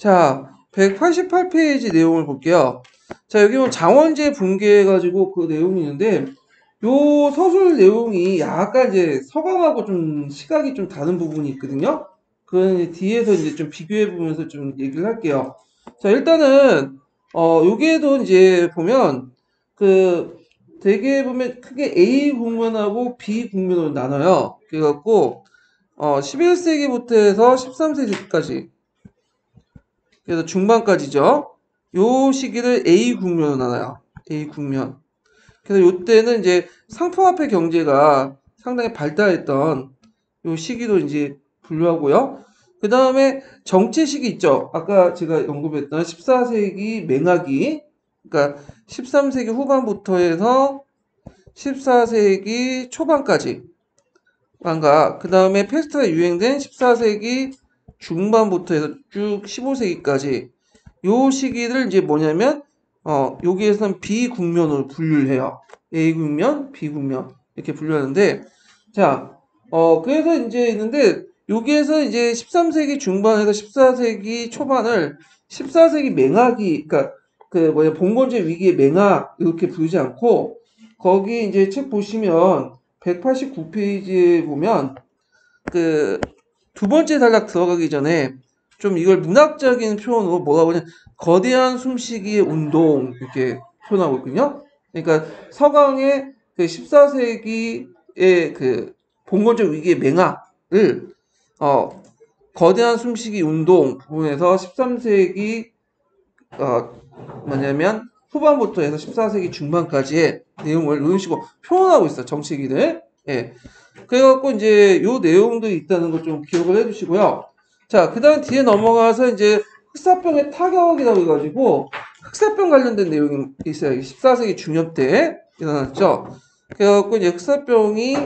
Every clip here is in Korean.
자, 188페이지 내용을 볼게요. 자, 여기 보면 장원재 붕괴해가지고 그 내용이 있는데, 요 서술 내용이 약간 이제 서강하고 좀 시각이 좀 다른 부분이 있거든요. 그건 이제 뒤에서 이제 좀 비교해 보면서 좀 얘기를 할게요. 자, 일단은, 여기에도 이제 보면, 그, 되게 보면 크게 A 국면하고 B 국면으로 나눠요. 그래갖고, 11세기부터 해서 13세기까지. 그래서 중반까지죠. 요 시기를 A 국면으로 나눠요. A 국면. 그래서 요때는 이제 상품화폐 경제가 상당히 발달했던 요 시기도 이제 분류하고요. 그 다음에 정체 시기 있죠. 아까 제가 언급했던 14세기 맹하기. 그러니까 13세기 후반부터 해서 14세기 초반까지. 그 다음에 패스트가 유행된 14세기 중반부터 해서 쭉 15세기까지 요 시기를 이제 뭐냐면 여기에서는 비국면으로 분류를 해요. A국면, B국면 이렇게 분류하는데 자, 그래서 이제 있는데 여기에서 이제 13세기 중반에서 14세기 초반을 14세기 맹하기 그러니까 그 뭐냐 봉건제 위기의 맹하 이렇게 부르지 않고 거기 이제 책 보시면 189페이지에 보면 그 두 번째 단락 들어가기 전에 좀 이걸 문학적인 표현으로 뭐라고 하냐 거대한 숨쉬기의 운동 이렇게 표현하고 있거든요. 그러니까 서강의 그 14세기의 그 봉건적 위기의 맹학을 거대한 숨쉬기 운동 부분에서 13세기 뭐냐면 후반부터 해서 14세기 중반까지의 내용을 이런 식으로 표현하고 있어 정치기를. 예. 그래갖고 이제 요 내용도 있다는 거 좀 기억을 해주시고요. 자, 그다음 뒤에 넘어가서 이제 흑사병의 타격이라고 해가지고 흑사병 관련된 내용이 있어요. 14세기 중엽 때 일어났죠. 그래갖고 이제 흑사병이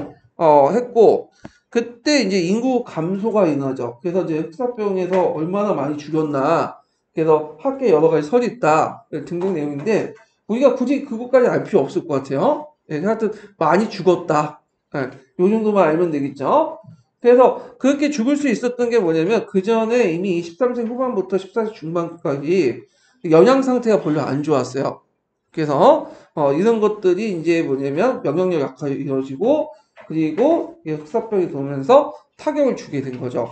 했고 그때 이제 인구 감소가 일어나죠. 그래서 이제 흑사병에서 얼마나 많이 죽였나. 그래서 학계에 여러 가지 설이 있다 등등 내용인데 우리가 굳이 그것까지 알 필요 없을 것 같아요. 예, 하여튼 많이 죽었다. 예, 요 정도만 알면 되겠죠. 그래서 그렇게 죽을 수 있었던 게 뭐냐면 그 전에 이미 13세기 후반부터 14세기 중반까지 영양 상태가 별로 안 좋았어요. 그래서 이런 것들이 이제 뭐냐면 면역력 약화가 이루어지고 그리고 흑사병이 돌면서 타격을 주게 된 거죠.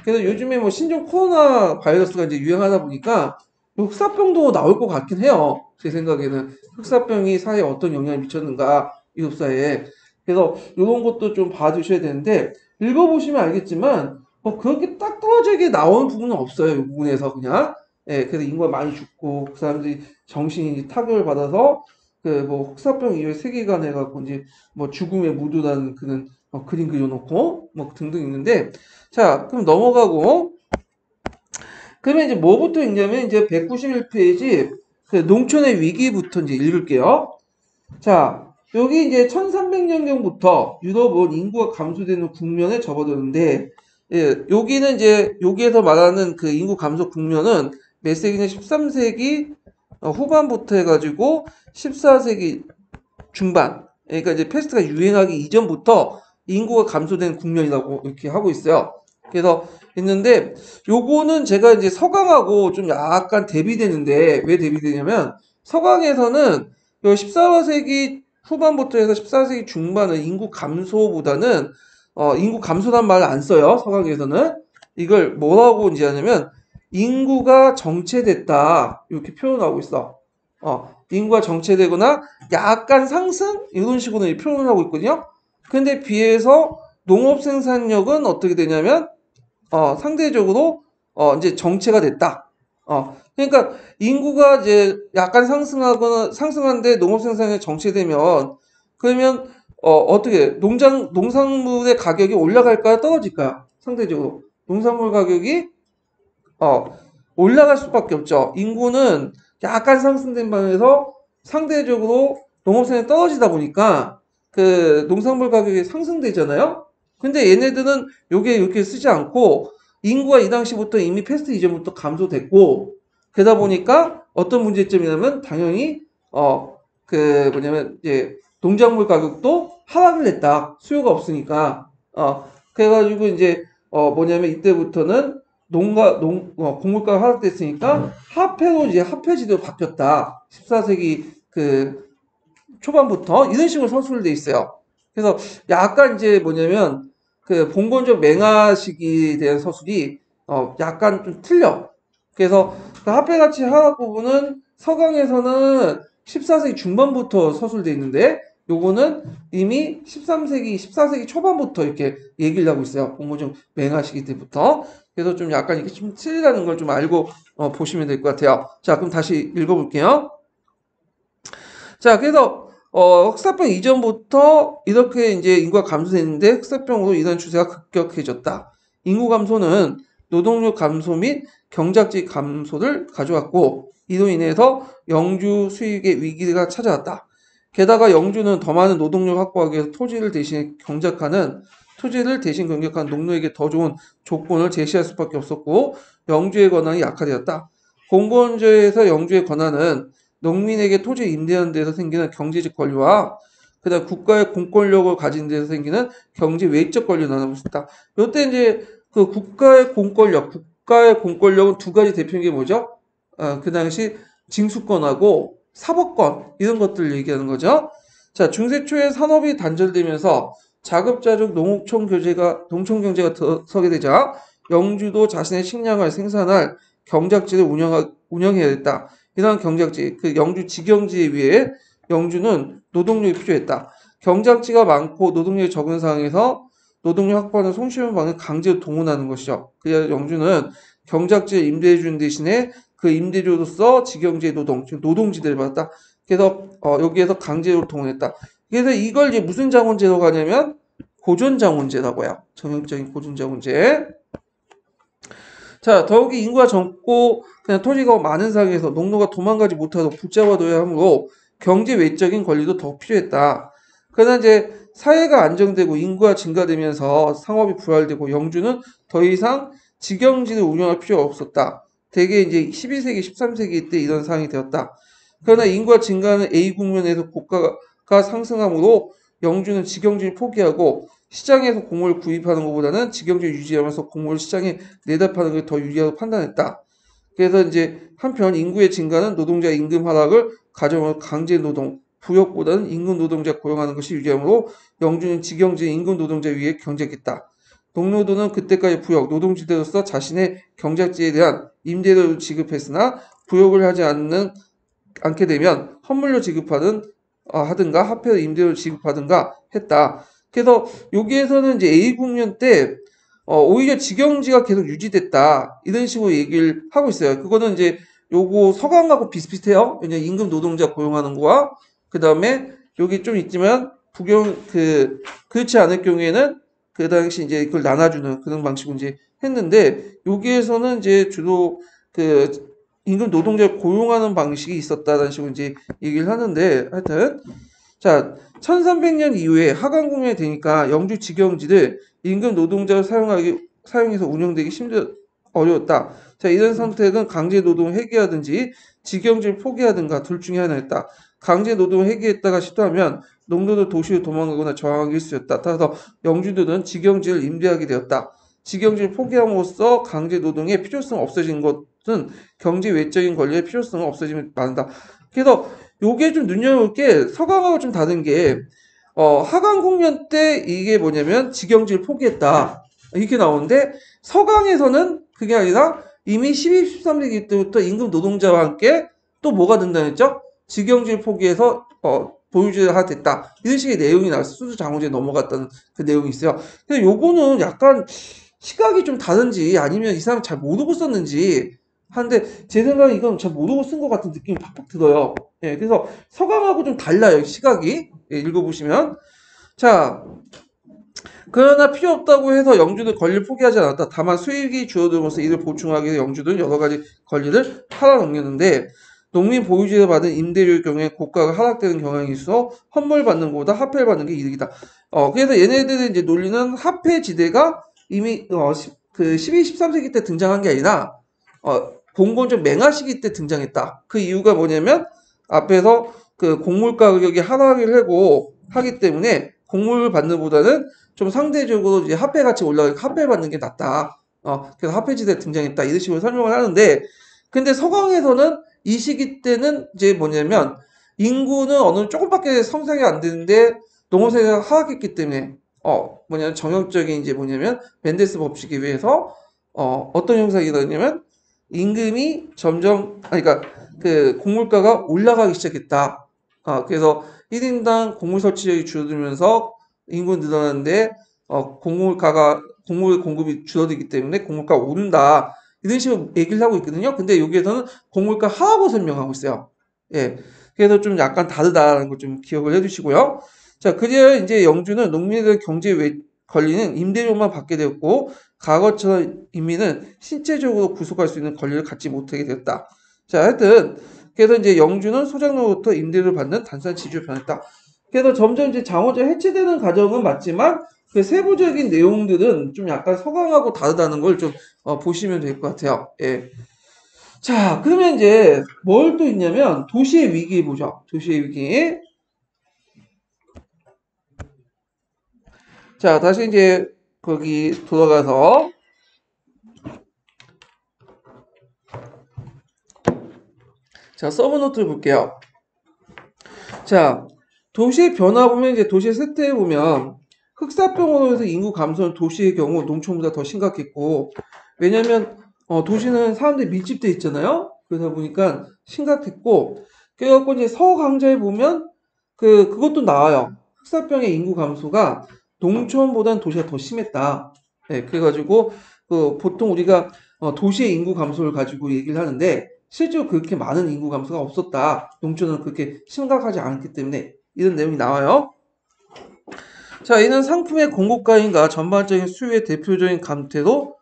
그래서 요즘에 뭐 신종 코로나 바이러스가 이제 유행하다 보니까 흑사병도 나올 것 같긴 해요. 제 생각에는 흑사병이 사회에 어떤 영향을 미쳤는가 이웃 사회에. 그래서 이런 것도 좀 봐주셔야 되는데 읽어보시면 알겠지만 그렇게 딱 떨어지게 나오는 부분은 없어요. 이 부분에서 그냥. 예, 그래서 인구가 많이 죽고 그 사람들이 정신이 타격을 받아서 그 뭐 흑사병 이후에 세계관 해갖고 이제 뭐 죽음에 무도라는 그런 그림 그려놓고 뭐 등등 있는데 자 그럼 넘어가고 그러면 이제 뭐부터 읽냐면 이제 191페이지 그 농촌의 위기부터 이제 읽을게요. 자 여기 이제 1300년경부터 유럽은 인구가 감소되는 국면에 접어드는데 예, 여기는 이제 여기에서 말하는 그 인구 감소 국면은 몇 세기냐 13세기 후반부터 해가지고 14세기 중반 그러니까 이제 패스트가 유행하기 이전부터 인구가 감소된 국면이라고 이렇게 하고 있어요. 그래서 있는데 요거는 제가 이제 서강하고 좀 약간 대비되는데 왜 대비되냐면 서강에서는 14세기 후반부터 해서 14세기 중반은 인구 감소보다는 인구 감소란 말을 안 써요. 서강에서는 이걸 뭐라고 이제 하냐면 인구가 정체됐다 이렇게 표현하고 있어. 인구가 정체되거나 약간 상승 이런 식으로 표현을 하고 있거든요. 근데 비해서 농업 생산력은 어떻게 되냐면 상대적으로 이제 정체가 됐다. 그러니까 인구가 이제 약간 상승하거나 상승한데 농업 생산이 정체되면 그러면 어떻게 농산물의 가격이 올라갈까요? 떨어질까요? 상대적으로 농산물 가격이 올라갈 수밖에 없죠. 인구는 약간 상승된 반에서 상대적으로 농업 생산이 떨어지다 보니까 그 농산물 가격이 상승되잖아요. 근데 얘네들은 요게 이렇게 쓰지 않고 인구가 이 당시부터 이미 패스트 이전부터 감소됐고 그러다 보니까 어떤 문제점이냐면 당연히 그 뭐냐면 이제 농작물 가격도 하락을 했다. 수요가 없으니까 그래가지고 이제 뭐냐면 이때부터는 곡물가가 하락됐으니까 화폐로 이제 화폐지대로 바뀌었다. 14세기 그 초반부터 이런 식으로 서술이 돼 있어요. 그래서 약간 이제 뭐냐면 그 봉건적 맹하 시기에 대한 서술이 약간 좀 틀려. 그래서 그 화폐 가치 하락 부분은 서강에서는 14세기 중반부터 서술돼 있는데 요거는 이미 13세기, 14세기 초반부터 이렇게 얘기를 하고 있어요. 봉건적 맹하 시기 때부터. 그래서 좀 약간 이게 좀 틀리다는 걸 좀 알고 보시면 될 것 같아요. 자, 그럼 다시 읽어볼게요. 자, 그래서 흑사병 이전부터 이렇게 이제 인구가 감소했는데 흑사병으로 이런 추세가 급격해졌다. 인구 감소는 노동력 감소 및 경작지 감소를 가져왔고 이로 인해서 영주 수익의 위기가 찾아왔다. 게다가 영주는 더 많은 노동력 확보하기 위해서 토지를 대신 공격한 농노에게 더 좋은 조건을 제시할 수밖에 없었고 영주의 권한이 약화되었다. 공권제에서 영주의 권한은 농민에게 토지 임대하는 데서 생기는 경제적 권리와 그다음 국가의 공권력을 가진 데서 생기는 경제 외적 권리를 나누고 있다. 이때 이제 그 국가의 공권력은 두 가지 대표적인 게 뭐죠? 그 당시 징수권하고 사법권 이런 것들을 얘기하는 거죠. 자, 중세 초에 산업이 단절되면서 자급자족 농촌 경제가 서게 되자 영주도 자신의 식량을 생산할 경작지를 운영해야 했다. 이러한 경작지, 그 영주 직영지에 비해 영주는 노동력이 필요했다. 경작지가 많고 노동력이 적은 상황에서 노동력 확보하는 손쉬운 방을 강제로 동원하는 것이죠. 그래서 영주는 경작지를 임대해 주는 대신에 그 임대료로서 직영지의 즉 노동지대를 받았다. 그래서 여기에서 강제로 동원했다. 그래서 이걸 이제 무슨 자본제도가 하냐면 고존자본제라고 해요. 전형적인 고존자본제. 자, 더욱이 인구가 적고 그냥 토지가 많은 상황에서 농노가 도망가지 못하도록 붙잡아둬야 하므로 경제 외적인 권리도 더 필요했다. 그러나 이제 사회가 안정되고 인구가 증가되면서 상업이 부활되고 영주는 더 이상 직영지를 운영할 필요가 없었다. 대개 이제 12세기, 13세기 때 이런 상황이 되었다. 그러나 인구가 증가하는 A 국면에서 고가가 상승하므로 영주는 직영지를 포기하고 시장에서 곡물을 구입하는 것보다는 직영지를 유지하면서 곡물을 시장에 내다 파는 게 더 유리하다고 판단했다. 그래서 이제 한편 인구의 증가는 노동자 임금 하락을 가져오는 강제 노동, 부역보다는 임금 노동자 고용하는 것이 유리하므로 영주는 직영지 임금 노동자 위에 경쟁했다. 동료도는 그때까지 부역, 노동지대로서 자신의 경작지에 대한 임대료를 지급했으나 부역을 하지 않게 되면 헌물로 하든가 화폐로 임대료를 지급하든가 했다. 그래서 여기에서는 이제 A 국면 때 오히려 직영지가 계속 유지됐다. 이런 식으로 얘기를 하고 있어요. 그거는 이제 요거 서강하고 비슷비슷해요. 왜냐면 임금 노동자 고용하는 거와 그다음에 여기 좀 있지만 그렇지 않을 경우에는 그 당시 이제 그걸 나눠주는 그런 방식으로 이제 했는데 여기에서는 이제 주로 그 임금 노동자를 고용하는 방식이 있었다는 식으로 이제 얘기를 하는데 하여튼 자 1300년 이후에 하강국면이 되니까 영주 직영지를 임금 노동자를 사용해서 운영되기 어려웠다. 자 이런 선택은 강제 노동을 해결하든지 직영지를 포기하든가 둘 중에 하나였다. 강제 노동을 해결했다가 시도하면 농노도 도시로 도망가거나 저항하기 일쑤였다. 따라서 영주들은 직영지를 임대하게 되었다. 직영지를 포기함으로써 강제 노동의 필요성이 없어진 것은 경제 외적인 권리의 필요성은 없어짐을 말한다. 그래서 요게 좀 눈여볼 게 서강하고 좀 다른 게 하강 국면 때 이게 뭐냐면 직영지를 포기했다. 이렇게 나오는데 서강에서는 그게 아니라 이미 12, 13세기 때부터 임금 노동자와 함께 또 뭐가 된다고 했죠? 직영지를 포기해서 보유지를 하게 됐다. 이런 식의 내용이 나와서 수주 장원제에 넘어갔다는 그 내용이 있어요. 근데 요거는 약간 시각이 좀 다른지 아니면 이 사람 잘 모르고 썼는지 하는데 제 생각에 이건 잘 모르고 쓴 것 같은 느낌이 팍팍 들어요. 예, 그래서 서강하고 좀 달라요. 시각이. 예, 읽어보시면. 자, 그러나 필요 없다고 해서 영주는 권리를 포기하지 않았다. 다만 수익이 줄어들면서 이를 보충하기 위해 영주는 여러 가지 권리를 팔아넘겼는데 농민 보유지를 받은 임대료의 경우에 고가가 하락되는 경향이 있어 헌물 받는 것보다 화폐를 받는 게 이득이다. 그래서 얘네들의 이제 논리는 화폐 지대가 이미 12, 13세기 때 등장한 게 아니라 봉건적 맹하 시기 때 등장했다. 그 이유가 뭐냐면 앞에서 그 곡물 가격이 하락을 하기 때문에 곡물을 받는 보다는 좀 상대적으로 이제 화폐 가치 올라가니까 화폐 받는 게 낫다. 그래서 화폐지대에 등장했다. 이런 식으로 설명을 하는데, 근데 서강에서는 이 시기 때는 이제 뭐냐면, 인구는 어느 조금밖에 성장이 안 되는데, 농업사회가 하락했기 때문에, 뭐냐면 정형적인 이제 뭐냐면, 멘데스 법칙에 의해서, 어떤 현상이 일어나냐면, 임금이 점점, 그러니까 그 곡물가가 올라가기 시작했다. 그래서 1인당 곡물 설치량이 줄어들면서 인구 늘어나는데, 곡물 공급이 줄어들기 때문에 곡물가가 오른다. 이런 식으로 얘기를 하고 있거든요. 근데 여기에서는 곡물가 하하고 설명하고 있어요. 예. 그래서 좀 약간 다르다는 걸 좀 기억을 해두시고요. 자, 그리하여 이제 영주는 농민의 경제에 걸리는 임대료만 받게 되었고, 과거처럼 인민은 신체적으로 구속할 수 있는 권리를 갖지 못하게 되었다. 자, 하여튼, 그래서 이제 영주는 소장로부터 임대료를 받는 단순한 지주로 변했다. 그래서 점점 이제 장원제가 해체되는 과정은 맞지만, 그 세부적인 내용들은 좀 약간 서강하고 다르다는 걸 좀 보시면 될 것 같아요. 예. 자, 그러면 이제 뭘 또 있냐면 도시의 위기 보죠. 도시의 위기. 자, 다시 이제 거기 돌아가서 자, 서브노트를 볼게요. 자, 도시의 변화 보면 이제 도시의 쇠퇴 보면 흑사병으로 해서 인구 감소는 도시의 경우 농촌보다 더 심각했고, 왜냐면 도시는 사람들이 밀집돼 있잖아요. 그러다 보니까 심각했고, 그래갖고 이제 서강자에 보면 그것도 나와요. 흑사병의 인구 감소가 농촌보다는 도시가 더 심했다. 네, 그래가지고 보통 우리가 도시의 인구 감소를 가지고 얘기를 하는데 실제로 그렇게 많은 인구 감소가 없었다. 농촌은 그렇게 심각하지 않기 때문에 이런 내용이 나와요. 자, 이는 상품의 공급가인가 전반적인 수요의 대표적인 감퇴로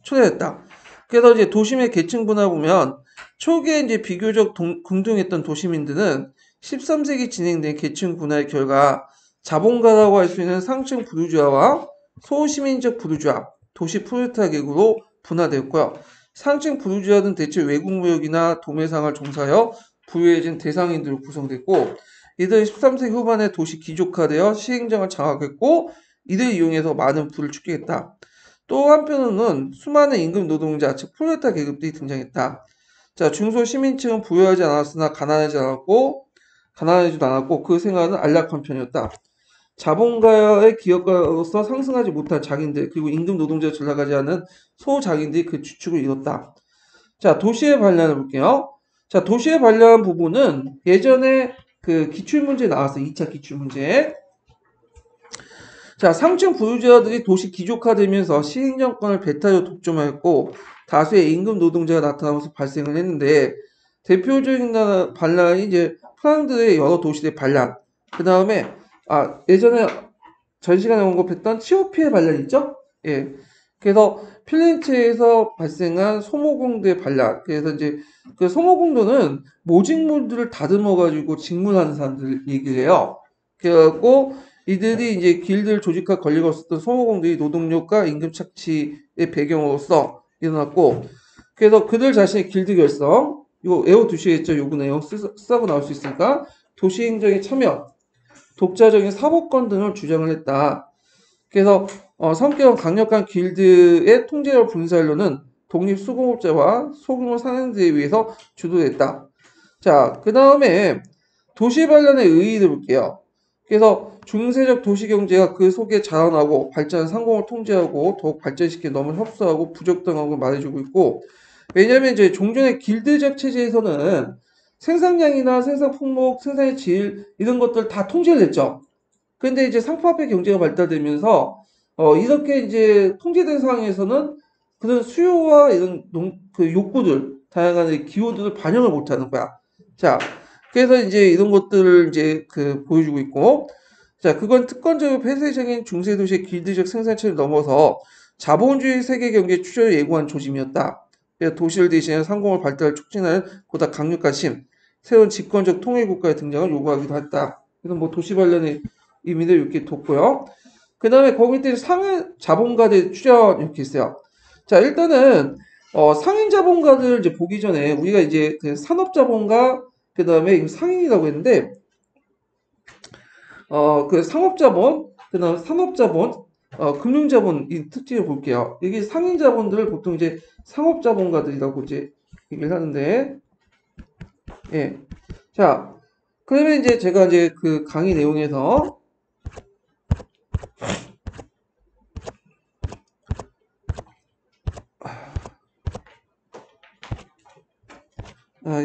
초래했다. 그래서 이제 도심의 계층 분화 보면 초기에 이제 비교적 궁둥했던 도시민들은 13세기 진행된 계층 분화의 결과 자본가라고 할 수 있는 상층 부르주아와 소시민적 부르주아, 도시 프롤레타리아 계급으로 분화되었고요. 상층 부르주아는 대체 외국 무역이나 도매상을 종사하여 부유해진 대상인들로 구성됐고, 이들은 13세기 후반에 도시 귀족화되어 시행정을 장악했고, 이들 이용해서 많은 부를 축적했다. 또 한편으로는 수많은 임금 노동자, 즉 프롤레타 계급들이 등장했다. 자, 중소 시민층은 부유하지 않았으나 가난하지도 않았고 그 생활은 안락한 편이었다. 자본가의 기업가로서 상승하지 못한 자기인들, 그리고 임금 노동자로 전락하지 않은 소자기인들이 그 주축을 이뤘다. 자, 도시의 반란을 볼게요. 자, 도시의 반란 부분은 예전에 그 기출문제 나왔어요. 2차 기출문제. 자, 상층 부유자들이 도시 귀족화되면서 시행정권을 배타로 독점하였고 다수의 임금 노동자가 나타나면서 발생을 했는데 대표적인 반란이 이제 프랑스의 여러 도시의 반란. 그 다음에 예전에 전 시간에 언급했던 치오피의 반란 있죠? 예. 그래서 필렌체에서 발생한 소모공도의 반란. 그래서 이제 그 소모공도는 모직물들을 다듬어 가지고 직물하는 사람들 얘기를 해요. 그래갖고 이들이 이제 길드를 조직할 권리가 없었던 소모공들이 노동력과 임금 착취의 배경으로서 일어났고, 그래서 그들 자신의 길드 결성, 이거 외워두시겠죠? 요구 내용 쓰고 나올 수 있으니까 도시행정에 참여, 독자적인 사법권 등을 주장을 했다. 그래서 성격은 강력한 길드의 통제력 분사하려는 독립수공업자와 소규모 상인들에 의해서 주도됐다. 자, 그 다음에 도시 반란의 의의를 볼게요. 그래서 중세적 도시 경제가 그 속에 자라나고 발전한 상공을 통제하고 더욱 발전시켜 너무 협소하고 부적당한 걸 말해주고 있고, 왜냐하면 이제 종전의 길드적 체제에서는 생산량이나 생산 품목, 생산의 질 이런 것들 다 통제를 했죠. 근데 이제 상품화폐 경제가 발달되면서 이렇게 이제 통제된 상황에서는 그런 수요와 이런 그 욕구들, 다양한 기호들을 반영을 못하는 거야. 자, 그래서 이제 이런 것들을 이제 보여주고 있고, 자, 그건 특권적이고 폐쇄적인 중세도시의 길드적 생산체를 넘어서 자본주의 세계 경제 추진을 예고한 조짐이었다. 그래서 도시를 대신해 상공을 발달을 촉진하는 보다 강력한 심, 새로운 집권적 통일 국가의 등장을 요구하기도 했다. 그래서 뭐 도시 관련의 의미를 이렇게 뒀고요. 그 다음에 거기 밑에 상인 자본가들 출연 이렇게 있어요. 자, 일단은 상인 자본가들 이제 보기 전에 우리가 이제 그 산업 자본가 그 다음에 상인이라고 했는데 그 상업 자본, 그 다음 산업 자본, 금융자본 이 특징을 볼게요. 여기 상인자본들을 보통 이제 상업자본가들이라고 이제 얘기를 하는데, 예. 자, 그러면 이제 제가 이제 그 강의 내용에서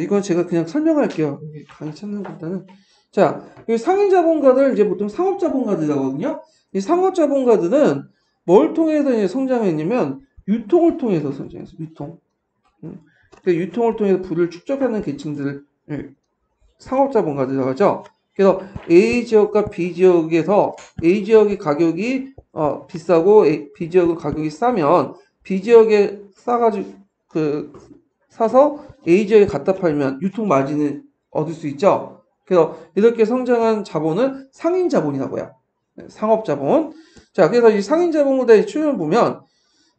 이건 제가 그냥 설명할게요. 강의 찾는 것보다는. 자, 이 상인자본가들 이제 보통 상업자본가들이라거든요. 이 상업자본가들은 뭘 통해서 이제 성장했냐면 유통을 통해서 성장했어요. 유통. 그 유통을 통해서 부를 축적하는 계층들을 상업자본가들이라고 하죠. 그래서 A 지역과 B 지역에서 A 지역의 가격이 비싸고 B 지역의 가격이 싸면 B 지역에 싸가지고 사서 A 지역에 갖다 팔면 유통 마진을 얻을 수 있죠. 그래서 이렇게 성장한 자본은 상인 자본이라고 해요. 상업자본. 자, 그래서 이 상인 자본보다의 추이를 보면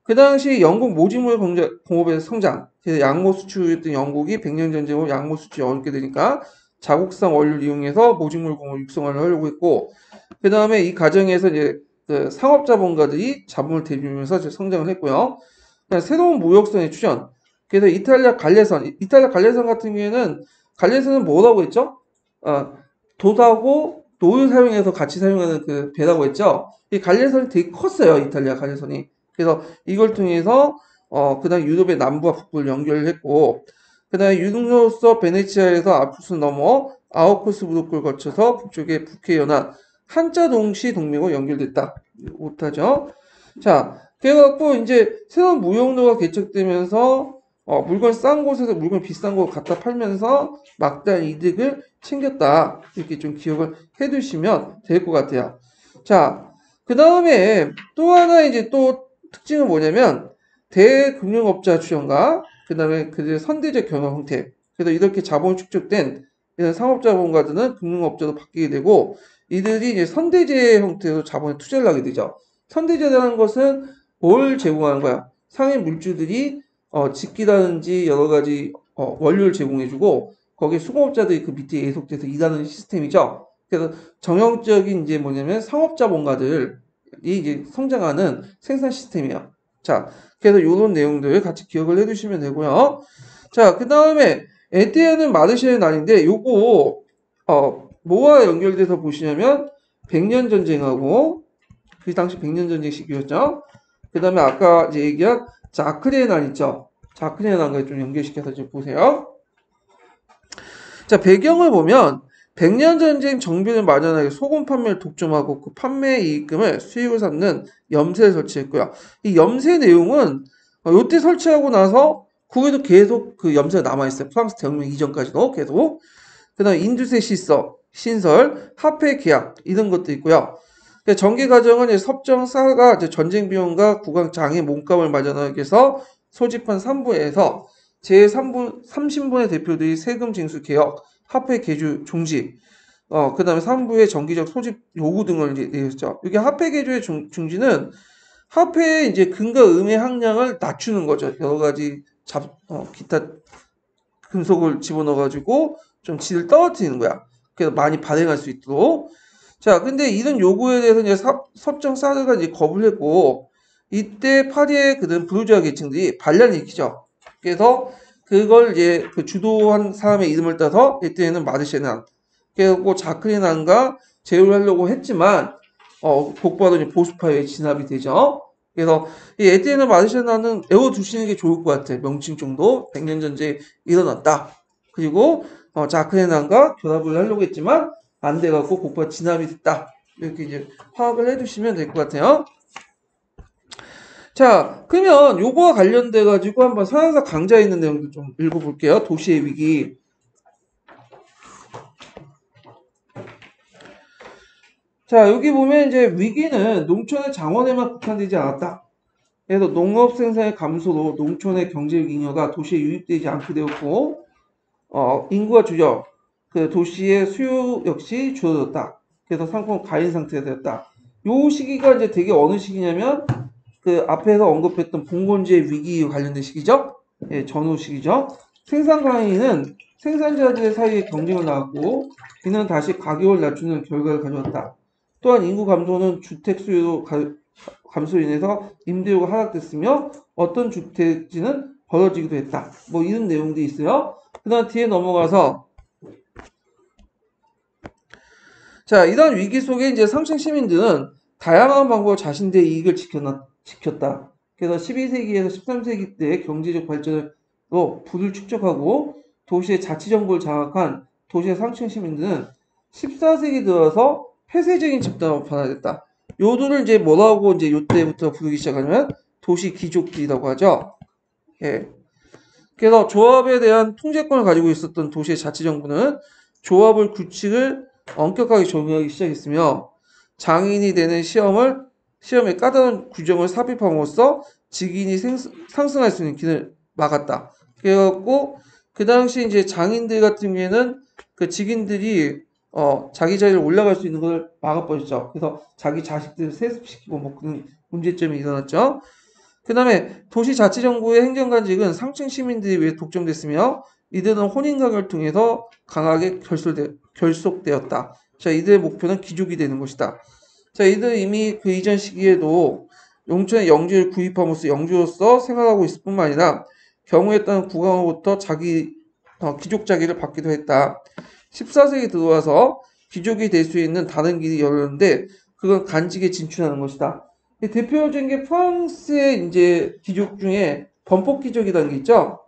그 당시 영국 모직물 공업의 성장, 그래서 양모 수출이었던 영국이 100년 전쟁 후 양모 수출이 어렵게 되니까 자국산 원료를 이용해서 모직물 공업 육성을 하려고 했고, 그 다음에 이 과정에서 이제 그 상업자본가들이 자본을 대주면서 성장을 했고요. 새로운 무역선의 출현. 그래서 이탈리아 갈레선 같은 경우에는 갈레선은 뭐라고 했죠? 돛하고 노를 사용해서 같이 사용하는 그 배라고 했죠. 이 갈레선이 되게 컸어요. 이탈리아 갈레선이. 그래서 이걸 통해서 그다음 유럽의 남부와 북부를 연결했고, 그다음에 유럽로서 베네치아에서 아프스 넘어 아우크스부르크를 거쳐서 북쪽의 북해 연안 한자 동시 동맹으로 연결됐다. 못하죠. 자, 그래갖고 이제 새로운 무역로가 개척되면서 물건 싼 곳에서 물건 비싼 곳 갖다 팔면서 막대한 이득을 챙겼다. 이렇게 좀 기억을 해두시면 될 것 같아요. 자, 그 다음에 또 하나 이제 또 특징은 뭐냐면 대금융업자 출현과 그 다음에 그들의 선대적 경영 형태. 그래서 이렇게 자본 축적된 이런 상업자본가들은 금융업자로 바뀌게 되고 이들이 이제 선대제 형태로 자본에 투자를 하게 되죠. 선대제라는 것은 뭘 제공하는 거야? 상인 물주들이 집기라든지 여러 가지 원료를 제공해주고 거기에 수공업자들이 그 밑에 예속돼서 일하는 시스템이죠. 그래서 정형적인 이제 뭐냐면 상업자본가들이 이제 성장하는 생산 시스템이에요. 자, 그래서 이런 내용들 같이 기억을 해두시면 되고요. 자, 그 다음에 에티에는 마르쉐의 난인데 요거 뭐와 연결돼서 보시냐면 백년 전쟁하고 그 당시 백년 전쟁 시기였죠. 그 다음에 아까 이제 얘기한 자크리의 난 있죠. 자크리의 난과 좀 연결시켜서 좀 보세요. 자, 배경을 보면 백년 전쟁 정비를 마련하기 소금 판매를 독점하고 그 판매 이익금을 수익을 삼는 염세를 설치했고요. 이 염세 내용은 요때 설치하고 나서 그에도 계속 그 염세가 남아있어요. 프랑스 대혁명 이전까지도 계속. 그 다음에 인두세 신설, 화폐 계약 이런 것도 있고요. 전개 과정은 섭정사가 전쟁 비용과 구강 장애 몸값을 마련하기 위해서 소집한 3부에서 제3부 30분의 대표들이 세금 징수 개혁, 화폐 개주 중지, 그 다음에 3부의 정기적 소집 요구 등을 이제 내었죠. 이게 화폐 개주의 중지는 화폐의 이제 금과 음의 함량을 낮추는 거죠. 여러 가지 기타 금속을 집어넣어가지고 좀 질을 떨어뜨리는 거야. 그래서 많이 발행할 수 있도록. 자, 근데 이런 요구에 대해서 이제 섭정 사드가 이제 거부를 했고, 이때 파리의 그런 부르주아 계층들이 반란을 일으키죠. 그래서 그걸 이제 그 주도한 사람의 이름을 따서 이때는 마르쉐난, 그리고 자크리난과 제휴를 하려고 했지만, 곧바로 이제 보수파에 진압이 되죠. 그래서 이 에티에는 마르쉐난은 외워두시는 게 좋을 것 같아요. 명칭 정도. 100년 전쟁이 일어났다. 그리고 자크레난과 결합을 하려고 했지만 안 돼갖고 곧바로 진압이 됐다. 이렇게 이제 파악을 해두시면 될 것 같아요. 자, 그러면 요거와 관련돼 가지고 한번 서양사 강좌에 있는 내용도 좀 읽어볼게요. 도시의 위기. 자, 여기 보면 이제 위기는 농촌의 장원에만 국한되지 않았다. 그래서 농업 생산의 감소로 농촌의 경제 잉여가 도시에 유입되지 않게 되었고, 인구가 줄여 그 도시의 수요 역시 줄어들었다. 그래서 상품 가인 상태가 되었다. 요 시기가 이제 되게 어느 시기냐면 그 앞에서 언급했던 봉건주의 위기에 관련된 시기죠. 예, 전후 시기죠. 생산 가인은 생산자들의 사이에 경쟁을 낳았고 이는 다시 가격을 낮추는 결과를 가져왔다. 또한 인구 감소는 주택 수요도 감소로 인해서 임대료가 하락됐으며 어떤 주택지는 벌어지기도 했다. 뭐 이런 내용들이 있어요. 그 다음 뒤에 넘어가서 자, 이런 위기 속에 이제 상층 시민들은 다양한 방법으로 자신들의 이익을 지켰다. 그래서 12세기에서 13세기 때 경제적 발전으로 부를 축적하고 도시의 자치정부를 장악한 도시의 상층 시민들은 14세기 들어서 폐쇄적인 집단으로 변화됐다. 요들을 이제 뭐라고 이제 요때부터 부르기 시작하면 도시 귀족들이라고 하죠. 예. 그래서 조합에 대한 통제권을 가지고 있었던 도시의 자치정부는 조합을 규칙을 엄격하게 적용하기 시작했으며 장인이 되는 시험에 까다로운 규정을 삽입함으로써 직인이 상승할 수 있는 길을 막았다. 그래갖고 그 당시 이제 장인들 같은 경우에는 그 직인들이 자기 자리를 올라갈 수 있는 걸 막아버렸죠. 그래서 자기 자식들을 세습시키고 뭐 그런 문제점이 일어났죠. 그 다음에 도시자치정부의 행정관직은 상층 시민들에 의해 독점됐으며 이들은 혼인관계를 통해서 강하게 결속되었다. 자, 이들의 목표는 귀족이 되는 것이다. 자, 이들은 이미 그 이전 시기에도 농촌의 영지를 구입함으로써 영주로서 생활하고 있을 뿐만 아니라 경우에 따른 국왕으로부터 귀족 자기를 받기도 했다. 14세기 들어와서 귀족이 될 수 있는 다른 길이 열렸는데 그건 간직에 진출하는 것이다. 대표적인 게 프랑스의 이제 귀족 중에 범법 귀족이라는 게 있죠.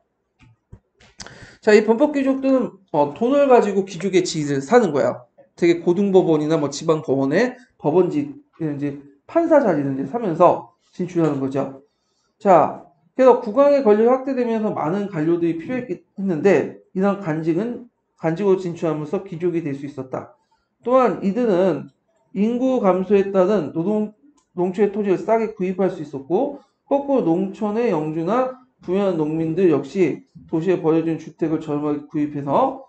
자, 이 범법 귀족들은 돈을 가지고 귀족의 지위를 사는 거야. 되게 고등법원이나 뭐 지방법원에 법원직 이제 판사 자리를 이제 사면서 진출하는 거죠. 자, 그래서 국왕의 권력이 확대되면서 많은 관료들이 필요했는데 이런 간직으로 진출하면서 귀족이 될 수 있었다. 또한 이들은 인구 감소에 따른 농촌의 토지를 싸게 구입할 수 있었고 거꾸로 농촌의 영주나 부유한 농민들 역시 도시에 버려진 주택을 저렴하게 구입해서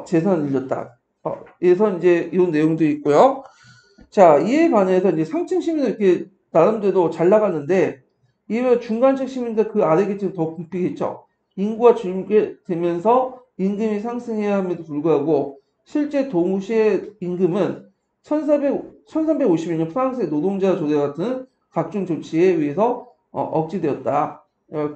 재산을 늘렸다. 그래서 이제 이런 내용도 있고요. 자, 이에 반해서 이제 상층 시민은 이렇게 나름대로 잘 나갔는데 이에 중간층 시민들 그 아래 계층은 더 굶주렸죠. 인구가 줄게 되면서 임금이 상승해야 함에도 불구하고 실제 동시의 임금은 1351년 프랑스의 노동자 조례 같은 각종 조치에 의해서 억지되었다.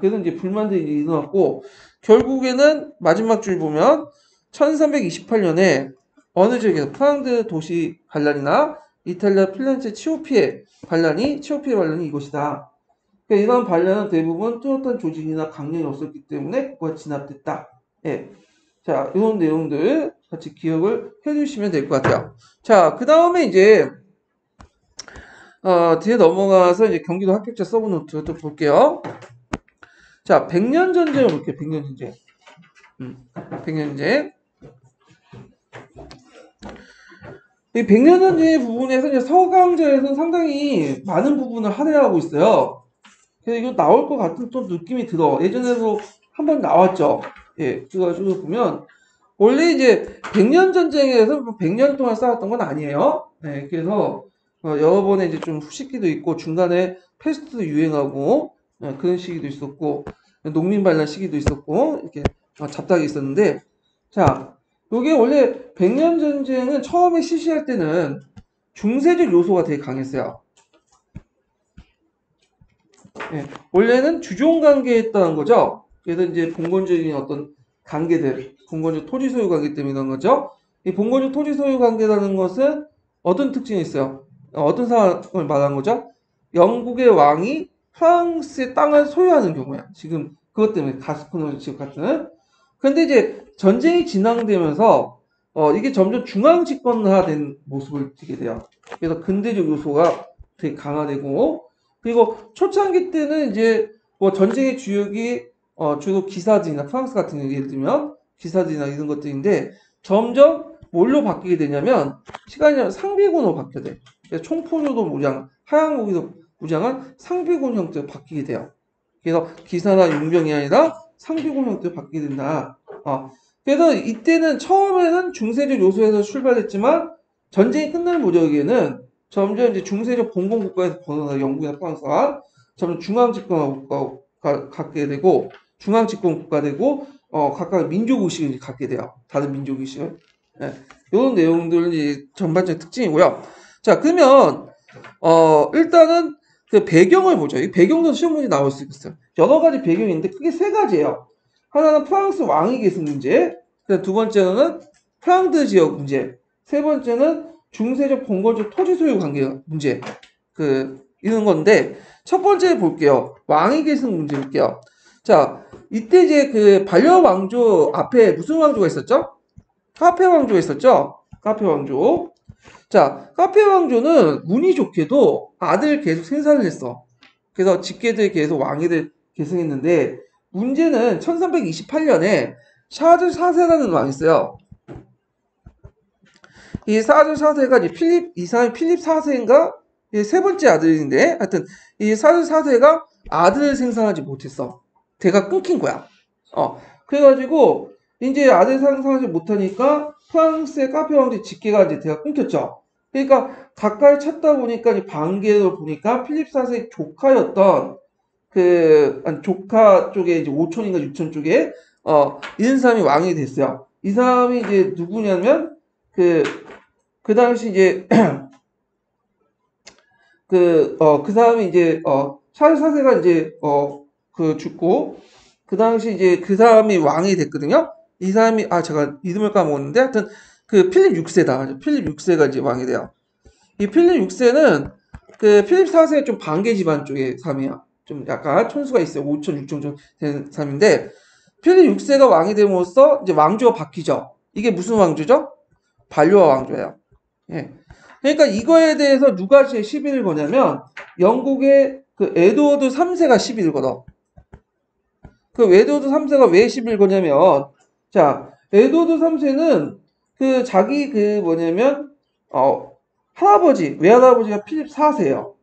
그래서 이제 불만들이 일어났고 결국에는 마지막 줄 보면 1328년에 어느 지역에서 프랑스 도시 반란이나 이탈리아 필렌체 치오피에 반란이 이것이다. 그러니까 이런 반란은 대부분 뚜렷한 조직이나 강령이 없었기 때문에 그가 진압됐다. 예. 자, 이런 내용들 같이 기억을 해주시면 될 것 같아요. 자, 그 다음에 이제 뒤에 넘어가서 이제 경기도 합격자 서브노트 또 볼게요. 자, 백년 전쟁을 볼게요. 백년 전쟁. 백년 전쟁. 이 백년 전쟁의 부분에서 이제 서강제에서는 상당히 많은 부분을 할애하고 있어요. 그래서 이거 나올 것 같은 또 느낌이 들어. 예전에도 한번 나왔죠. 예, 그래가지고 보면 원래 이제 백년 전쟁에서 100년 동안 싸웠던 건 아니에요. 네, 그래서 여러 번의 이제 좀 후식기도 있고 중간에 패스트도 유행하고 그런 시기도 있었고 농민 반란 시기도 있었고 이렇게 잡다하게 있었는데 자, 이게 원래 백년 전쟁은 처음에 실시할 때는 중세적 요소가 되게 강했어요. 예, 원래는 주종 관계였다는 거죠. 그래서 이제 봉건적인 어떤 관계들, 봉건적 토지 소유 관계 때문에 이런 거죠. 이 봉건적 토지 소유 관계라는 것은 어떤 특징이 있어요? 어떤 상황을 말하는 거죠? 영국의 왕이 프랑스의 땅을 소유하는 경우야. 지금 그것 때문에 가스코너 지역 같은. 근데 이제 전쟁이 진행되면서 이게 점점 중앙 집권화된 모습을 띠게 돼요. 그래서 근대적 요소가 되게 강화되고 그리고 초창기 때는 이제 뭐 전쟁의 주역이 주로 기사들이나 프랑스 같은 경우 예를 들면 기사들이나 이런 것들인데 점점 뭘로 바뀌게 되냐면 시간이 지나면 상비군으로 바뀌게 돼. 그래서 총포로도 무장, 하향무기도 무장한 상비군 형태로 바뀌게 돼요. 그래서 기사나 용병이 아니라 상비군 형태로 바뀌게 된다. 그래서 이때는 처음에는 중세적 요소에서 출발했지만 전쟁이 끝날 무렵에는 점점 이제 중세적 봉건 국가에서 벗어나 영국이나 프랑스가 점점 중앙 집권 국가가 갖게 되고 중앙 집권 국가 되고 각각 민족 의식을 갖게 돼요. 다른 민족 의식을. 네. 이런 내용들이 전반적인 특징이고요. 자, 그러면 일단은 그 배경을 보죠. 이 배경도 시험 문제 나올 수 있어요. 여러 가지 배경이 있는데 크게 세 가지예요. 하나는 프랑스 왕위 계승 문제, 두 번째는 프랑드 지역 문제, 세 번째는 중세적 봉건적 토지 소유 관계 문제. 이런 건데 첫 번째 볼게요. 왕위 계승 문제 볼게요. 자, 이때 이제 그 반려 왕조 앞에 무슨 왕조가 있었죠? 카페 왕조가 있었죠? 카페 왕조. 자, 카페 왕조는 운이 좋게도 아들 계속 생산을 했어. 그래서 직계들 계속 왕위를 계승했는데 문제는 1328년에 샤들 4세라는 왕이 있어요. 이 샤들 4세가 이제 필립 4세인가? 세 번째 아들인데 하여튼 이 샤들 4세가 아들을 생산하지 못했어. 대가 끊긴 거야. 그래가지고 이제 아들 생산하지 못하니까 프랑스의 카페 왕조 직계가 이제 대가 끊겼죠. 그러니까 가까이 찾다 보니까 이 반계를 보니까 필립 4세 조카였던 조카 쪽에 이제 5촌인가 6촌 쪽에 이런 사람이 왕이 됐어요. 이 사람이 이제 누구냐면 그 당시 이제 그 사람이 이제 샤를 4세가 이제 죽고 그 당시 이제 그 사람이 왕이 됐거든요. 이 사람이 제가 이름을 까먹었는데 하여튼 그 필립 6세다. 필립 6세가 이제 왕이 돼요. 이 필립 6세는 그 필립 4세 좀 반계 집안 쪽의 사람이야. 좀 약간 촌수가 있어요. 5촌, 6촌 정도 되는 사람인데 필립 6세가 왕이 됨으로써 이제 왕조가 바뀌죠. 이게 무슨 왕조죠? 반려와 왕조예요. 예. 그러니까 이거에 대해서 누가 시비를 거냐면 영국의 그 에드워드 3세가 시비를 걸어. 그 에드워드 3세가 왜 시비를 거냐면 자, 에드워드 3세는 그 자기 뭐냐면 할아버지, 외할아버지가 필립 4세예요.